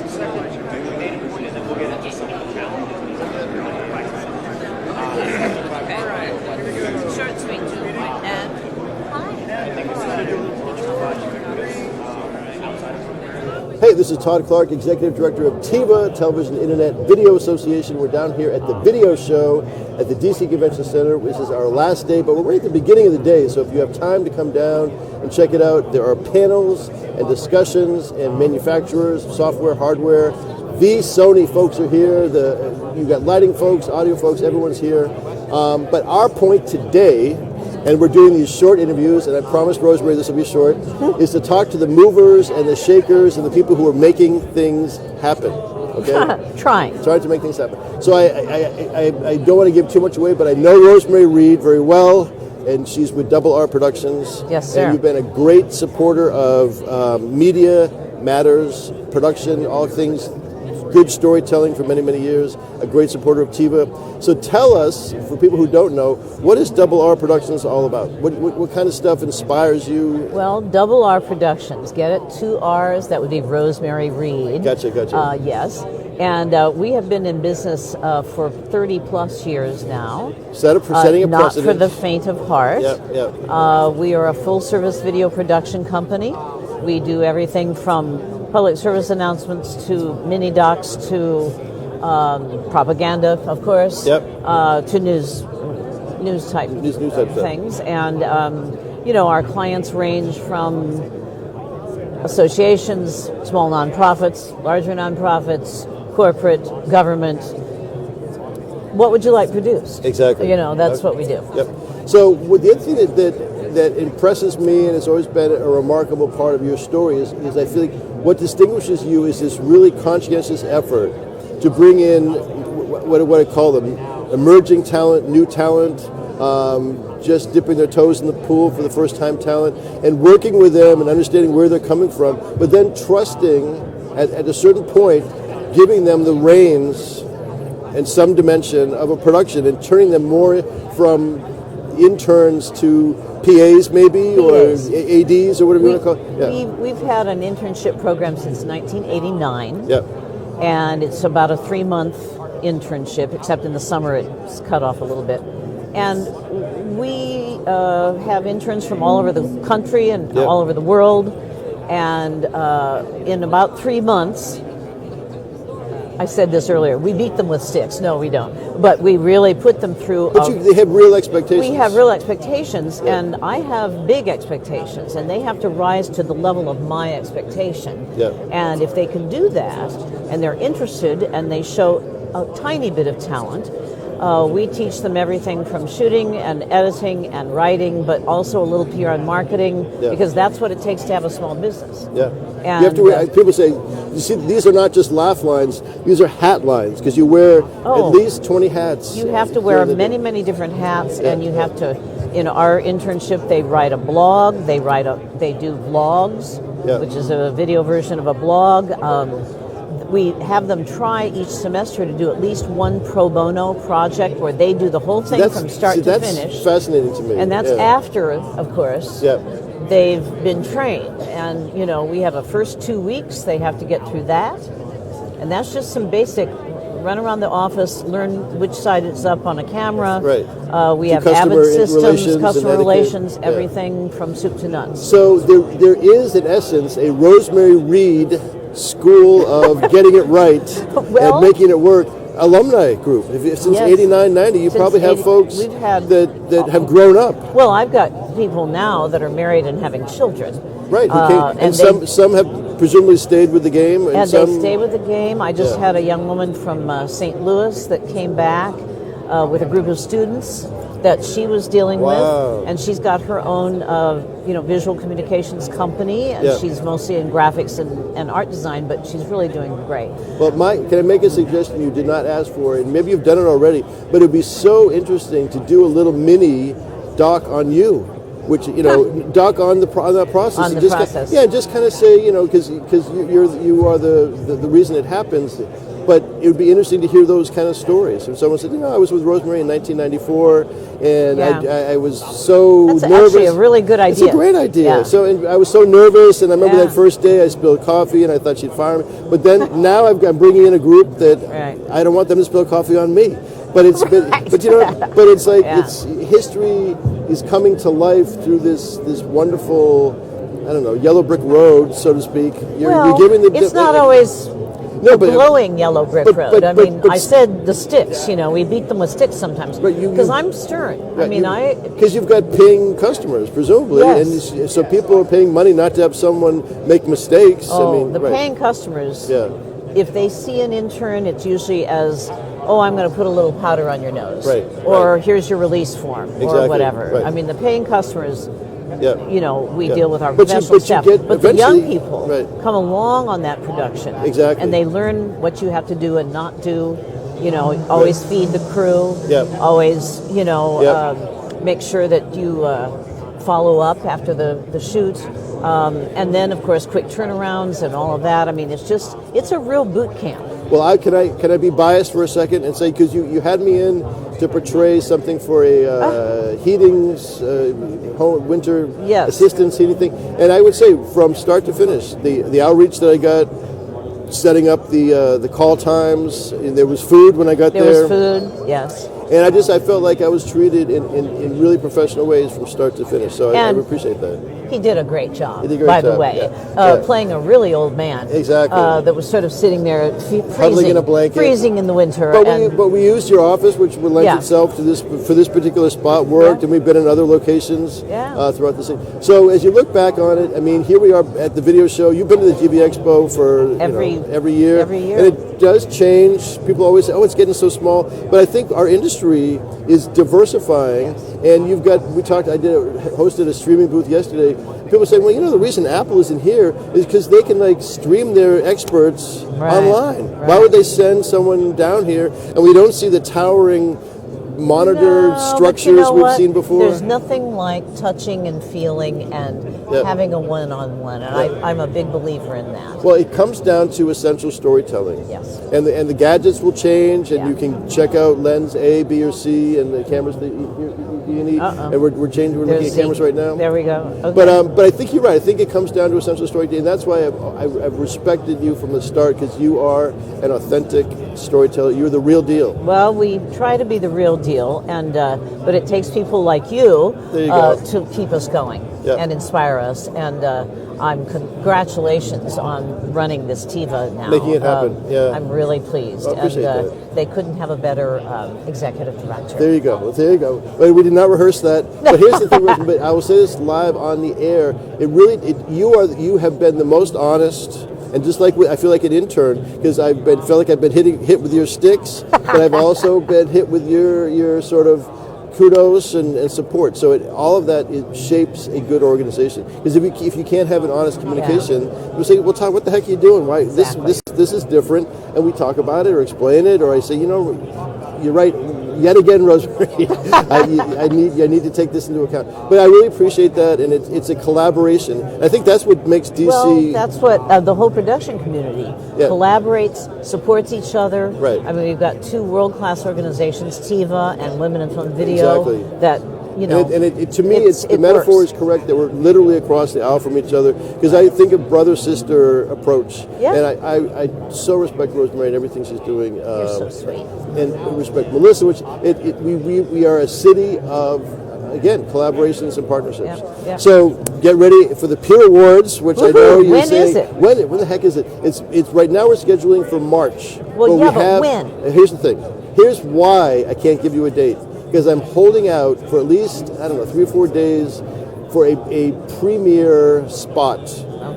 second, we made a point, and then we'll get into some of the challenges. Hey, this is Todd Clark, Executive Director of TIVA, Television Internet Video Association. We're down here at the video show at the DC Convention Center. This is our last day, but we're right at the beginning of the day, so if you have time to come down and check it out, there are panels and discussions and manufacturers, software, hardware. The Sony folks are here. You've got lighting folks, audio folks, everyone's here. But our point today, and we're doing these short interviews, and I promised Rosemary this will be short, is to talk to the movers and the shakers and the people who are making things happen. Okay? Trying to make things happen. So I don't want to give too much away, but I know Rosemary Reed very well, and she's with Double R Productions. Yes, sir. And you've been a great supporter of media matters, production, all things good storytelling for many, many years, a great supporter of TIVA. So tell us, for people who don't know, what is Double R Productions all about? What kind of stuff inspires you? Well, Double R Productions, get it? 2 R's, that would be Rosemary Reed. Gotcha. Yes. And we have been in business for 30 plus years now. Setting a precedent. Not for the faint of heart. Yep. We are a full service video production company. We do everything from public service announcements to mini docs to propaganda, of course, to news type things. And our clients range from associations, small nonprofits, larger nonprofits, corporate, government. What would you like produced? Exactly. That's what we do. Yep. So the other thing that impresses me, and has always been a remarkable part of your story, is I feel like what distinguishes you is this really conscientious effort to bring in what I call them, emerging talent, new talent, just dipping their toes in the pool for the first time talent, and working with them and understanding where they're coming from, but then trusting at a certain point, giving them the reins and some dimension of a production and turning them more from interns to PAs maybe, or ADs, or whatever you want to call it. Yeah. We've had an internship program since 1989. Yeah. And it's about a 3-month internship, except in the summer it's cut off a little bit. And we have interns from all over the country and all over the world. And in about 3 months, I said this earlier, we beat them with sticks. No, we don't. But we really put them through. But they have real expectations. We have real expectations, and I have big expectations, and they have to rise to the level of my expectation. Yeah. And if they can do that, and they're interested, and they show a tiny bit of talent, we teach them everything from shooting and editing and writing, but also a little PR and marketing, because that's what it takes to have a small business. Yeah. And you have to wear, people say, you see, these are not just laugh lines, these are hat lines, because you wear at least 20 hats. You have to wear many, many different hats, and you have to, in our internship, they write a blog, they do vlogs, which is a video version of a blog. We have them try each semester to do at least one pro bono project where they do the whole thing from start to finish. That's fascinating to me. And that's after, of course, they've been trained. And, we have a first 2 weeks, they have to get through that. And that's just some basic run around the office, learn which side it's up on a camera. Right. We have Avid systems, customer relations, everything from soup to nuts. So there is, in essence, a Rosemary Reed school of getting it right and making it work. Alumni group. Since 89, 90, you probably have folks that have grown up. Well, I've got people now that are married and having children. Right. And some have presumably stayed with the game. And they stay with the game. I just had a young woman from St. Louis that came back with a group of students that she was dealing with, and she's got her own visual communications company, and she's mostly in graphics and art design, but she's really doing great. Well, can I make a suggestion you did not ask for, and maybe you've done it already, but it would be so interesting to do a little mini doc on you, which doc on that process. On the process. Just kind of say, because you are the reason it happens. But it would be interesting to hear those kind of stories. If someone said, I was with Rosemary in 1994, and I was so nervous. That's actually a really good idea. It's a great idea. Yeah. So and I was so nervous, and I remember that first day I spilled coffee, and I thought she'd fire me. But then now I'm bringing in a group that I don't want them to spill coffee on me. But it's but it's like it's history is coming to life through this wonderful I don't know, yellow brick road, so to speak. You're giving the. It's not always. No, the glowing yellow brick road. I mean, but I said the sticks. You know, we beat them with sticks sometimes because I'm stern. I mean, because you've got paying customers, presumably, yes. and so people are paying money not to have someone make mistakes. Oh, I mean, the paying customers. Yeah. If they see an intern, it's usually as, oh, I'm going to put a little powder on your nose, right? Or here's your release form, or whatever. Right. I mean, the paying customers. Yeah. You know, we deal with our But professional staff, but the young people right. come along on that production, exactly, and they learn what you have to do and not do. You know, always feed the crew. Always, you know, make sure that you follow up after the shoot, and then of course quick turnarounds and all of that. I mean, it's a real boot camp. Well, can I be biased for a second and say, because you had me in to portray something for a heating home winter assistance heating thing, and I would say from start to finish, the outreach that I got, setting up the call times, and there was food when I got there. There was food, yes. And I felt like I was treated in really professional ways from start to finish. So I appreciate that. He did a great job, by the way, playing a really old man. Exactly. That was sort of sitting there huddling in a blanket, freezing in the winter. But we used your office, which would lend itself to this for this particular spot. Worked, and we've been in other locations throughout the city. So as you look back on it, I mean, here we are at the video show. You've been to the TV Expo for every year, and it does change. People always say, "Oh, it's getting so small," but I think our industry is diversifying, and you've got. I hosted a streaming booth yesterday. People say, well, you know, the reason Apple isn't here is because they can stream their experts online. Right. Why would they send someone down here? And we don't see the towering monitored structures we've seen before. There's nothing like touching and feeling and having a one-on-one, and I'm a big believer in that. Well, it comes down to essential storytelling. Yes. And the gadgets will change, and you can check out lens A, B, or C, and the cameras that you need. And we're changing. We're looking at cameras right now. There we go. Okay. But I think you're right. I think it comes down to essential storytelling, and that's why I've respected you from the start, because you are an authentic storyteller. You're the real deal. Well, we try to be the real deal, and but it takes people like you, to keep us going and inspire us. And congratulations on running this TIVA now. Making it happen. I'm really pleased. I appreciate that. They couldn't have a better executive director. There you go. There you go. But we did not rehearse that. But here's the thing. But I will say this live on the air. You have been the most honest. And just like I feel like an intern, because felt like I've been hit with your sticks, but I've also been hit with your sort of kudos and support. So all of that shapes a good organization. Because if you can't have an honest communication, you say, "Well, Todd, what the heck are you doing? Why this is different?" And we talk about it or explain it, or I say, "You're right. Yet again, Rosemary, I need to take this into account." But I really appreciate that, and it's a collaboration. I think that's what makes DC. Well, that's what the whole production community collaborates, supports each other. Right. I mean, we've got two world-class organizations, TIVA and Women in Film Video. Exactly. That to me, the metaphor is correct that we're literally across the aisle from each other, because I think of brother-sister approach. Yeah. And I so respect Rosemary and everything she's doing. You're so sweet. And respect Melissa, which we are a city of, again, collaborations and partnerships. Yeah. So get ready for the Peer Awards, which I know you're saying. When is it? When the heck is it? It's right now we're scheduling for March. Well, but when? Here's the thing. Here's why I can't give you a date. Because I'm holding out for at least, 3 or 4 days for a premiere spot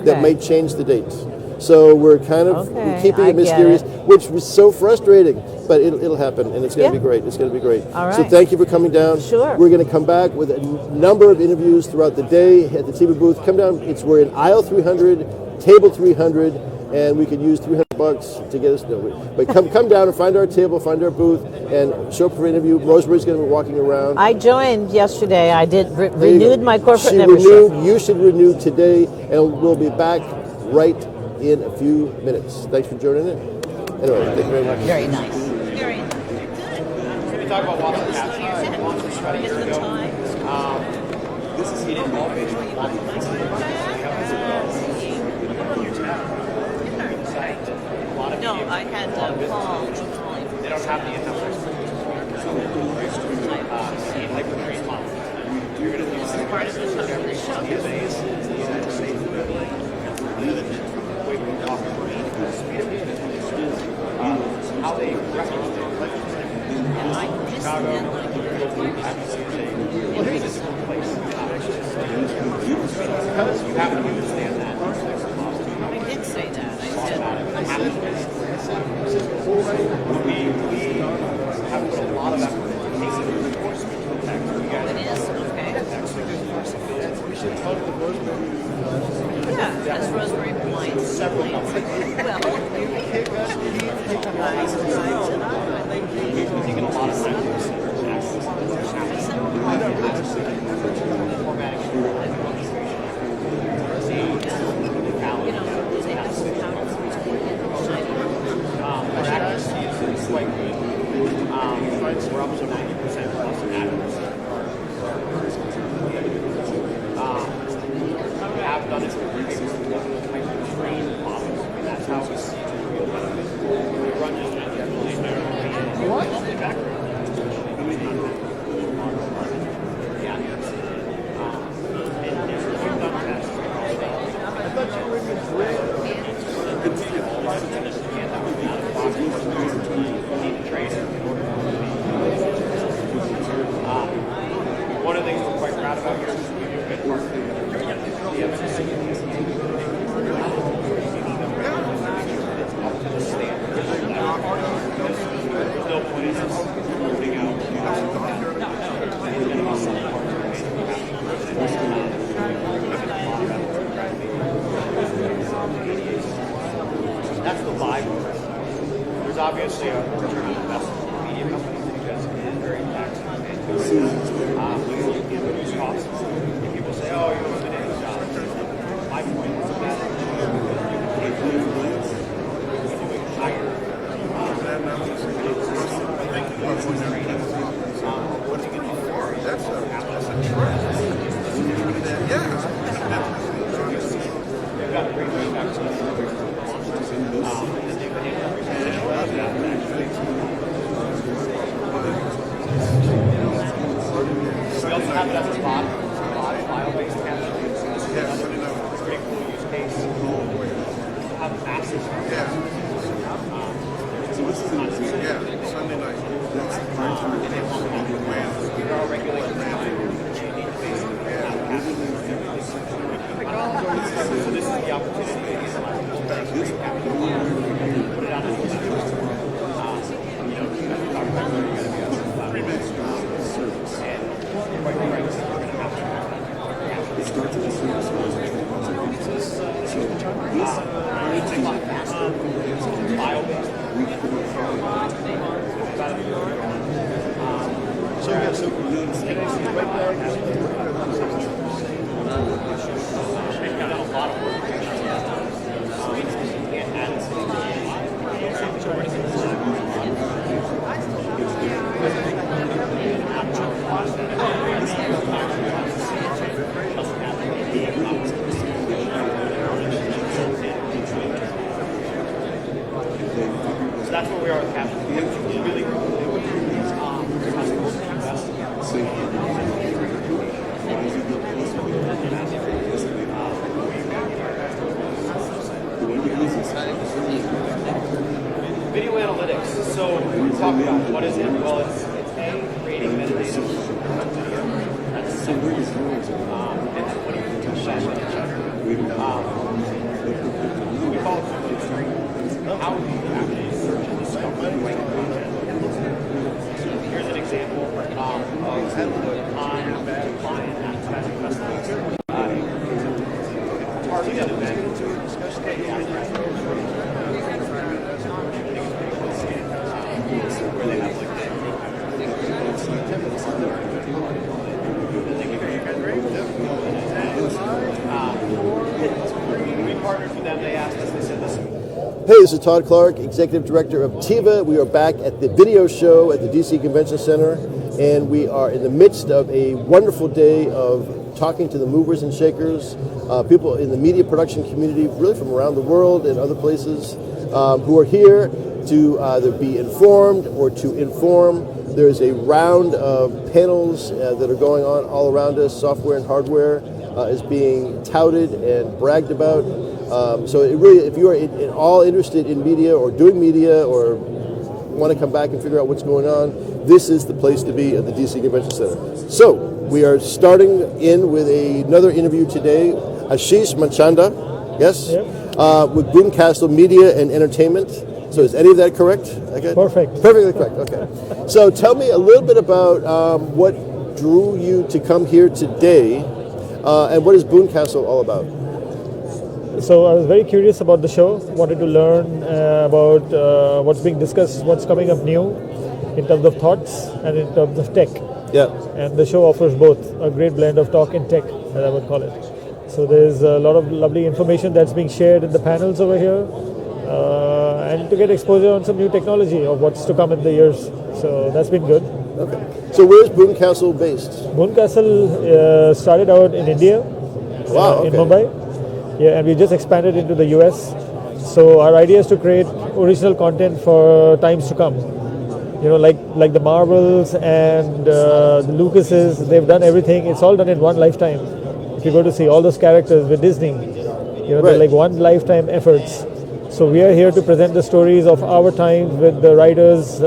that may change the date. So we're kind of keeping it mysterious, which was so frustrating. But it'll happen, and it's going to be great. It's going to be great. All right. So thank you for coming down. Sure. We're going to come back with a number of interviews throughout the day at the TV booth. Come down. We're in aisle 300, table 300. And we could use $300 to get us there. But come down and find our table, find our booth, and show up for an interview. Rosemary's going to be walking around. I joined yesterday. I did renewed my corporate membership. You should renew today, and we'll be back right in a few minutes. Thanks for joining in. Anyway, thank you very much. Very nice. Very nice. Can we talk about Watson Capture? Watson about a year ago. This is he didn't No, I had Paul. They don't have the in-house expertise. Hypertrain models. You're going to use part of the show. they reference it. And I just didn't like it. Well, here's this place. Because you have to understand that. I did say that. I said, we have put a lot of effort into taking enforcement text. You guys it is, okay. Yeah, that's rosemary wine. Several well, We've taken a lot of time to quite good. We're up to 90% plus accuracy. We have done it with trained models, and that's how we see real benefit. We run just what? Yeah. And we've done tests. I thought you were in Madrid. One of the things we're quite proud about here is we do a good work. The FCC is up to the standard. There's no point in us moving out. That's the vibe. There's obviously a return on investment for media companies because it is very tax intensive. We will reduce costs. If people say, "Oh, you're eliminating jobs," my point is that you can take those roles, you can hire. What are you going to do? That's a they've got great feedback. We also have it at the bottom, file-based captioning. This is another pretty cool use case. Have massive. So this is not Sunday night. And they want to we are regulated. You need to basically have captioning. So this is the opportunity to utilize this captioning. Put it on a you know, you talk about where you're going to be on the platform. And quite right, we're going to have to start to the service. It's a lot faster. Bio-based. So right they've got a lot of work. Can't add it. So that's where we are with captions. What you really do is customers invest. Video analytics. So we talk about what is it? Well, it's creating metadata from video. That's simple. And then what do you do to share with each other? We call it how do you actually search and discover the right content. Here's an example of on-client advertising festival. Targeted event. Where they have like we partnered with them. They asked us. They said, "Listen." Hey, this is Todd Clark, Executive Director of TIVA. We are back at the video show at the DC Convention Center, and we are in the midst of a wonderful day of talking to the movers and shakers, people in the media production community, really from around the world and other places, who are here to either be informed or to inform. There's a round of panels that are going on all around us. Software and hardware is being touted and bragged about. So it really, if you are at all interested in media or doing media or want to come back and figure out what's going on, this is the place to be at the DC Convention Center. So we are starting in with another interview today. Ashish Manchanda, yes, with Boomcastle Media and Entertainment. So is any of that correct? Okay. Perfect. Perfectly correct. Okay. So tell me a little bit about what drew you to come here today, and what is Boomcastle all about? So I was very curious about the show, wanted to learn about what's being discussed, what's coming up new in terms of thoughts and in terms of tech. Yeah. And the show offers both, a great blend of talk and tech, as I would call it. So there's a lot of lovely information that's being shared in the panels over here, and to get exposure on some new technology of what's to come in the years. So that's been good. Okay. So where's Boomcastle based? Boomcastle started out in India, Wow, in okay. Mumbai. Yeah, and we just expanded into the US. So our idea is to create original content for times to come. You know, like the Marvels and the Lucases, they've done everything. It's all done in one lifetime. If you go to see all those characters with Disney, you know, they're like one lifetime efforts. So we are here to present the stories of our time with the writers,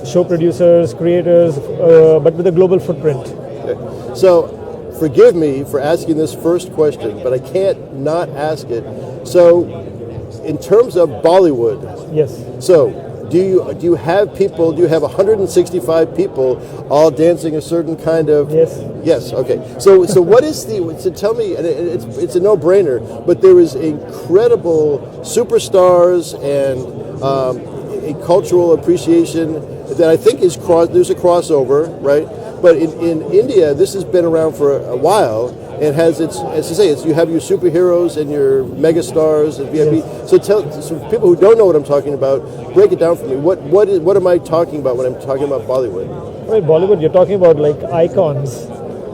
show producers, creators, but with a global footprint. Okay. So forgive me for asking this first question, but I can't not ask it. So in terms of Bollywood, yes. So do you have people? Do you have 165 people all dancing a certain kind of? Yes. Yes. Okay. So what is the? So tell me, and it's a no-brainer. But there is incredible superstars and a cultural appreciation that I think is there's a crossover, right? But in India, this has been around for a while. It has its, as I say, you have your superheroes and your megastars and VIP. Yes. So for people who don't know what I'm talking about, break it down for me. What am I talking about when I'm talking about Bollywood? Right, Bollywood, you're talking about like icons,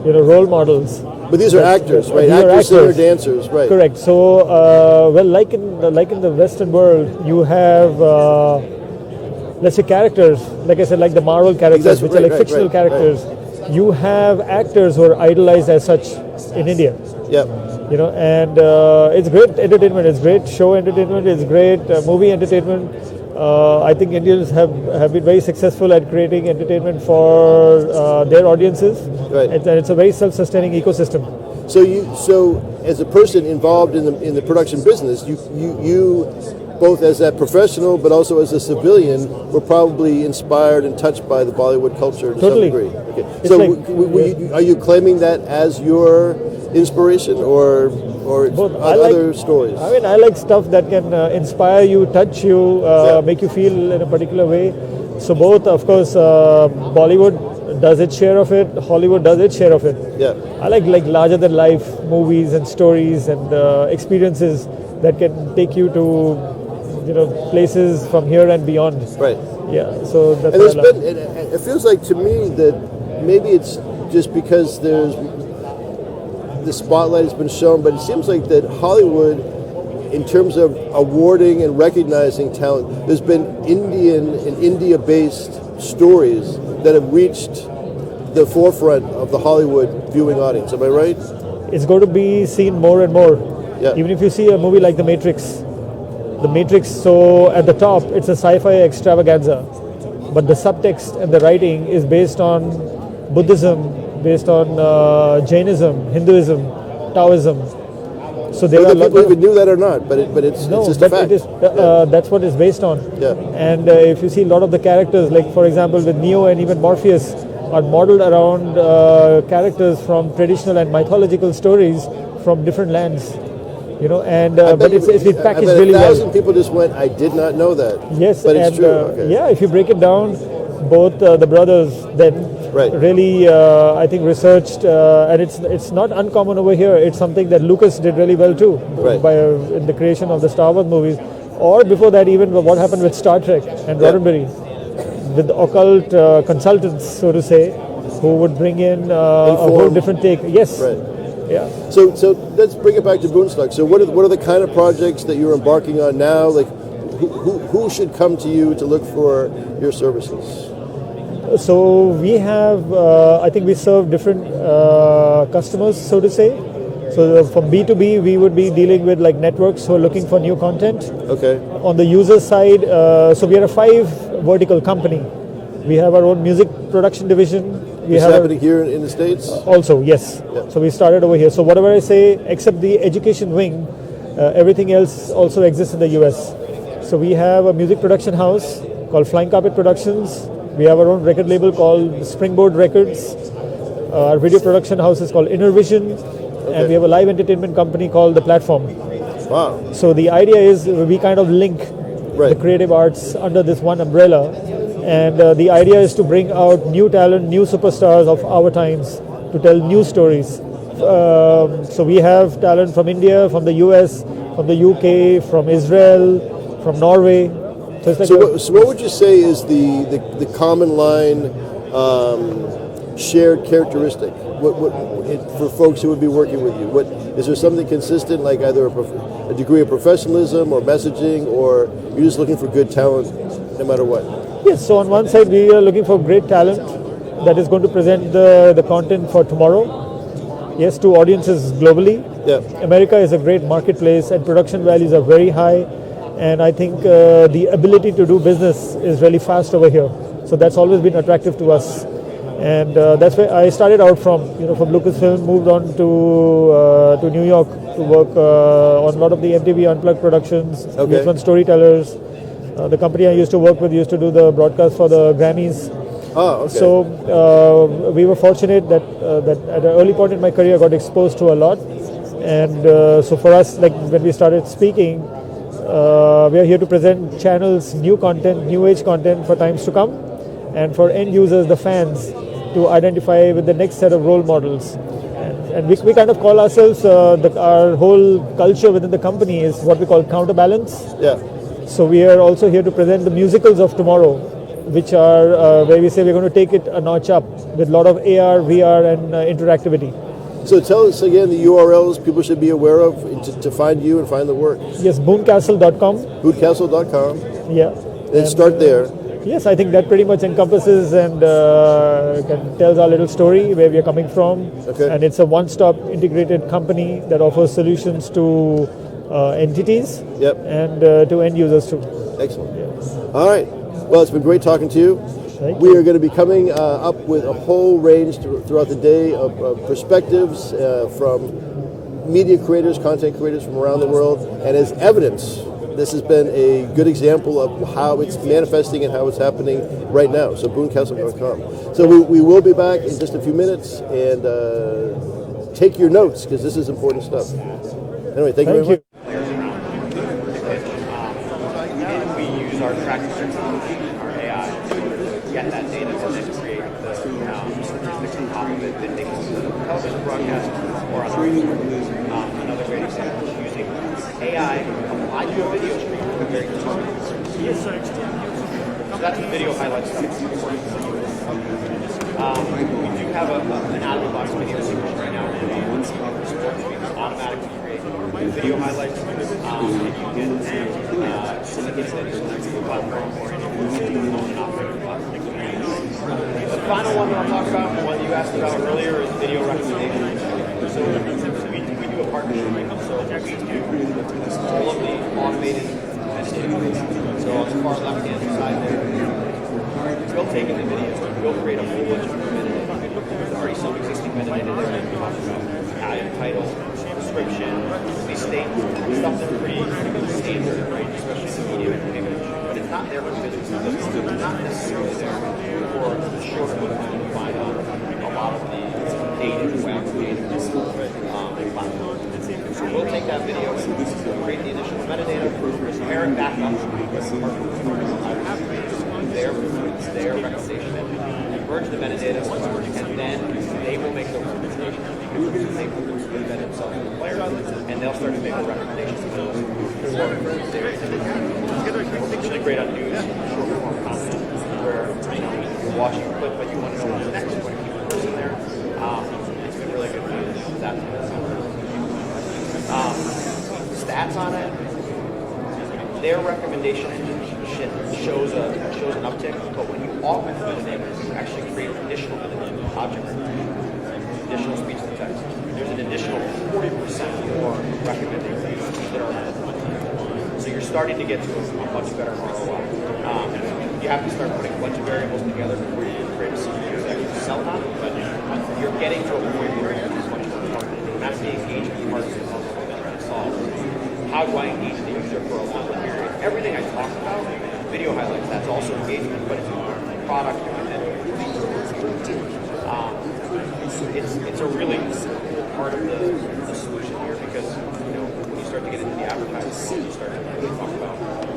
you know, role models. But these are actors, right? These are Actors, singer, actors. dancers, right? Correct. So, well, like in the Western world, you have let's say characters, like I said, like the Marvel characters, which are like fictional characters. You have actors who are idolized as such in India. Yeah. You know, and it's great entertainment. It's great show entertainment. It's great movie entertainment. I think Indians have been very successful at creating entertainment for their audiences. Right. And it's a very self-sustaining ecosystem. So as a person involved in the production business, you both as a professional but also as a civilian were probably inspired and touched by the Bollywood culture to some degree. Okay. So are you claiming that as your inspiration or other stories? I mean, I like stuff that can inspire you, touch you, make you feel in a particular way. So both, of course, Bollywood does its share of it, Hollywood does its share of it. Yeah. I like larger than life movies and stories and experiences that can take you to, you know, places from here and beyond. Right. Yeah. So that's. And it feels like to me that maybe it's just because the spotlight has been shown, but it seems like that Hollywood, in terms of awarding and recognizing talent, there's been India-based stories that have reached the forefront of the Hollywood viewing audience. Am I right? It's going to be seen more and more. Yeah. Even if you see a movie like The Matrix, so at the top, it's a sci-fi extravaganza, but the subtext and the writing is based on Buddhism, based on Jainism, Hinduism, Taoism. So there are people even knew that or not, but it's just a fact. That's what it's based on. Yeah. And if you see a lot of the characters, like for example with Neo and even Morpheus, are modeled around characters from traditional and mythological stories from different lands. You know, and but it's been packaged really well. 1,000 people just went, I did not know that. Yes, but it's true. Okay. Yeah, if you break it down, both the brothers then really, I think, researched, and it's not uncommon over here. It's something that Lucas did really well too, in the creation of the Star Wars movies, or before that, even what happened with Star Trek and Roddenberry, with occult consultants, so to say, who would bring in a whole different take. Yes. Right. Yeah. So let's bring it back to Boomstock. So what are the kind of projects that you're embarking on now? Like, who should come to you to look for your services? So we have, I think we serve different customers, so to say. So from B2B, we would be dealing with like networks who are looking for new content. Okay. On the user side, so we are a 5 vertical company. We have our own music production division. It's happening here in the States? Also, yes. Yeah. So we started over here. So whatever I say, except the education wing, everything else also exists in the US. So we have a music production house called Flying Carpet Productions. We have our own record label called Springboard Records. Our video production house is called Inner Vision. Okay. And we have a live entertainment company called The Platform. Wow. So the idea is we kind of link the creative arts under this one umbrella. And the idea is to bring out new talent, new superstars of our times to tell new stories. So we have talent from India, from the US, from the UK, from Israel, from Norway. So what would you say is the common line shared characteristic? For folks who would be working with you? Is there something consistent, like either a degree of professionalism or messaging, or you're just looking for good talent no matter what? Yes, so on one side we are looking for great talent that is going to present the content for tomorrow. Yes, to audiences globally. Yeah. America is a great marketplace and production values are very high, and I think the ability to do business is really fast over here. So that's always been attractive to us. And that's where I started out from. From Lucasfilm, moved on to New York to work on a lot of the MTV Unplugged productions, VH1 Storytellers. The company I used to work with used to do the broadcast for the Grammys. Oh, okay. So we were fortunate that at an early point in my career I got exposed to a lot. And so for us, like when we started speaking, we are here to present channels, new content, new age content for times to come, and for end users, the fans, to identify with the next set of role models. And we kind of call ourselves, our whole culture within the company is what we call counterbalance. Yeah. So we are also here to present the musicals of tomorrow, which are where we say we're going to take it a notch up with a lot of AR, VR and interactivity. So tell us again the URLs people should be aware of to find you and find the work. Yes, boonecastle.com. Boonecastle.com. Yeah. And start there. Yes, I think that pretty much encompasses and tells our little story, where we are coming from. Okay. And it's a one-stop integrated company that offers solutions to entities and to end users too. Excellent. Yeah. All right. Well, it's been great talking to you. We are going to be coming up with a whole range throughout the day of perspectives from media creators, content creators from around the world. And as evidence, this has been a good example of how it's manifesting and how it's happening right now. So boonecastle.com. So we will be back in just a few minutes, and take your notes because this is important stuff. Anyway, thank you very much. We use our tracking technology, our AI, to get that data and then create the statistics on top of it that makes television broadcast or on another great example is using AI applied to a video stream for very targeted. So that's the video highlights stuff. We do have an out-of-the-box video solution right now. Automatically create video highlights. You can syndicate that to the platform or any operating platform. The final one that I'll talk about, the one you asked about earlier, is video recommendations. So we do a partnership right now. So we do all of the automated editing. So on the far left-hand side there, we'll take in the videos and we'll create a whole bunch of metadata. There's already some existing metadata there that we talked about. Added title, description, the state, stuff that's pretty standard, right? Especially in the media entertainment. But it's not there for business. It's not necessarily there for the shorter time to find on a lot of the data web creators and platforms. So we'll take that video and we'll create the initial metadata, compare it back up to their recommendation engine, merge the metadata, and then they will make the recommendations. They will embed themselves in the player, and they'll start to make the recommendations for those It's really great on news, short form content, where you're watching a clip but you want to know what's next, what keep the person there. It's been really good for that. Stats on it. Their recommendation engine shows an uptick, but when you augment the metadata, you actually create additional metadata, object recognition, additional speech to text. there's an additional 40% more recommended videos that are available. So you're starting to get to a much better ROI. You have to start putting a bunch of variables together before you create a solution that can sell on, but you're getting to a point where it's much more targeted. And that's the engagement part of the puzzle that we're trying to solve. How do I engage the user for a longer period? Everything I talked about, video highlights, that's also engagement, but it's product and it's a really cool part of the solution here because when you start to get into the advertising, you start to really talk about A,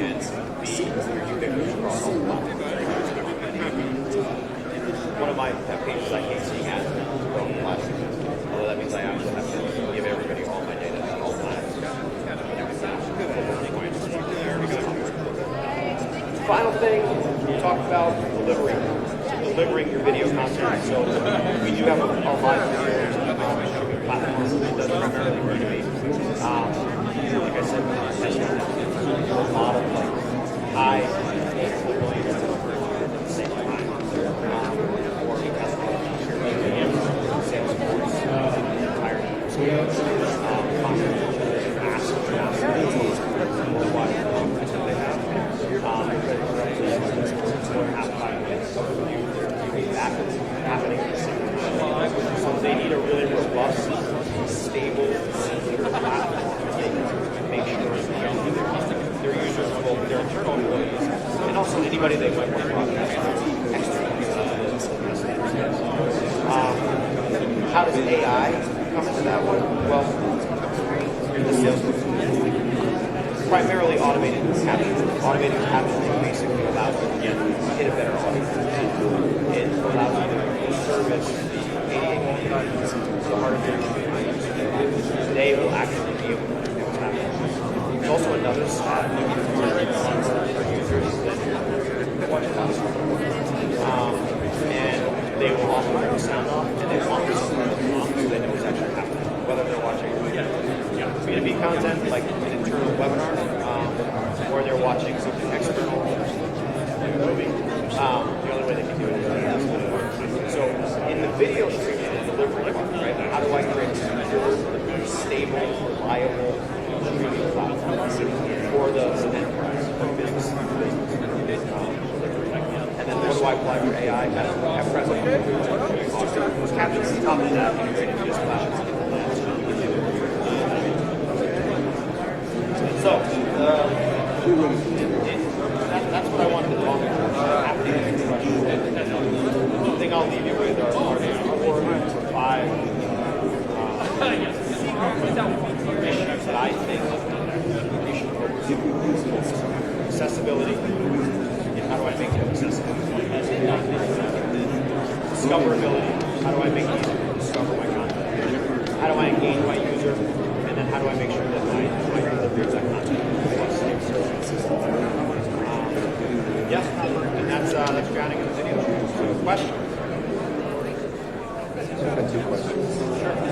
and B, your ubiquitous across all the platforms. One of my pages I hate seeing ads go on plastic, although that means I actually have to give everybody all my data at all times. Final thing, we talked about delivering your video content. So we do have our live video streaming platform that does primarily B2B. Like I said, a model like high delivery at the same time. Or Salesforce, entire so they need a really robust, stable, secure platform to make sure their users, both their internal employees, and also anybody they might want to broadcast externally. How does AI come into that one? Well, the Salesforce primarily automated captioning. Automated captioning basically allows you to hit a better audience. It allows you to service the part of your community. They will actually be able to do what's happening. There's also another stat that our users that watch and they will often turn the sound off, and they want to so they know what's actually happening. Whether they're watching B2B content like an internal webinar, or they're watching something external like a movie. The only way they can do it is so in the video streaming and delivery part, right? How do I create a secure, stable, reliable streaming platform for the enterprise, for business delivery? And then what do I apply for AI at present? Closed captions on top of that, integrated to this platform. So, that's what I wanted to talk about. Happy to answer questions. The thing I'll leave you with are 4 or 5 issues that I think you should focus on. Accessibility. How do I make it accessible? Discoverability. How do I make it easier to discover my content? How do I engage my user? And then how do I make sure that my user hears that content? And that's grounding in the video. So, questions? I've got 2 questions. Sure.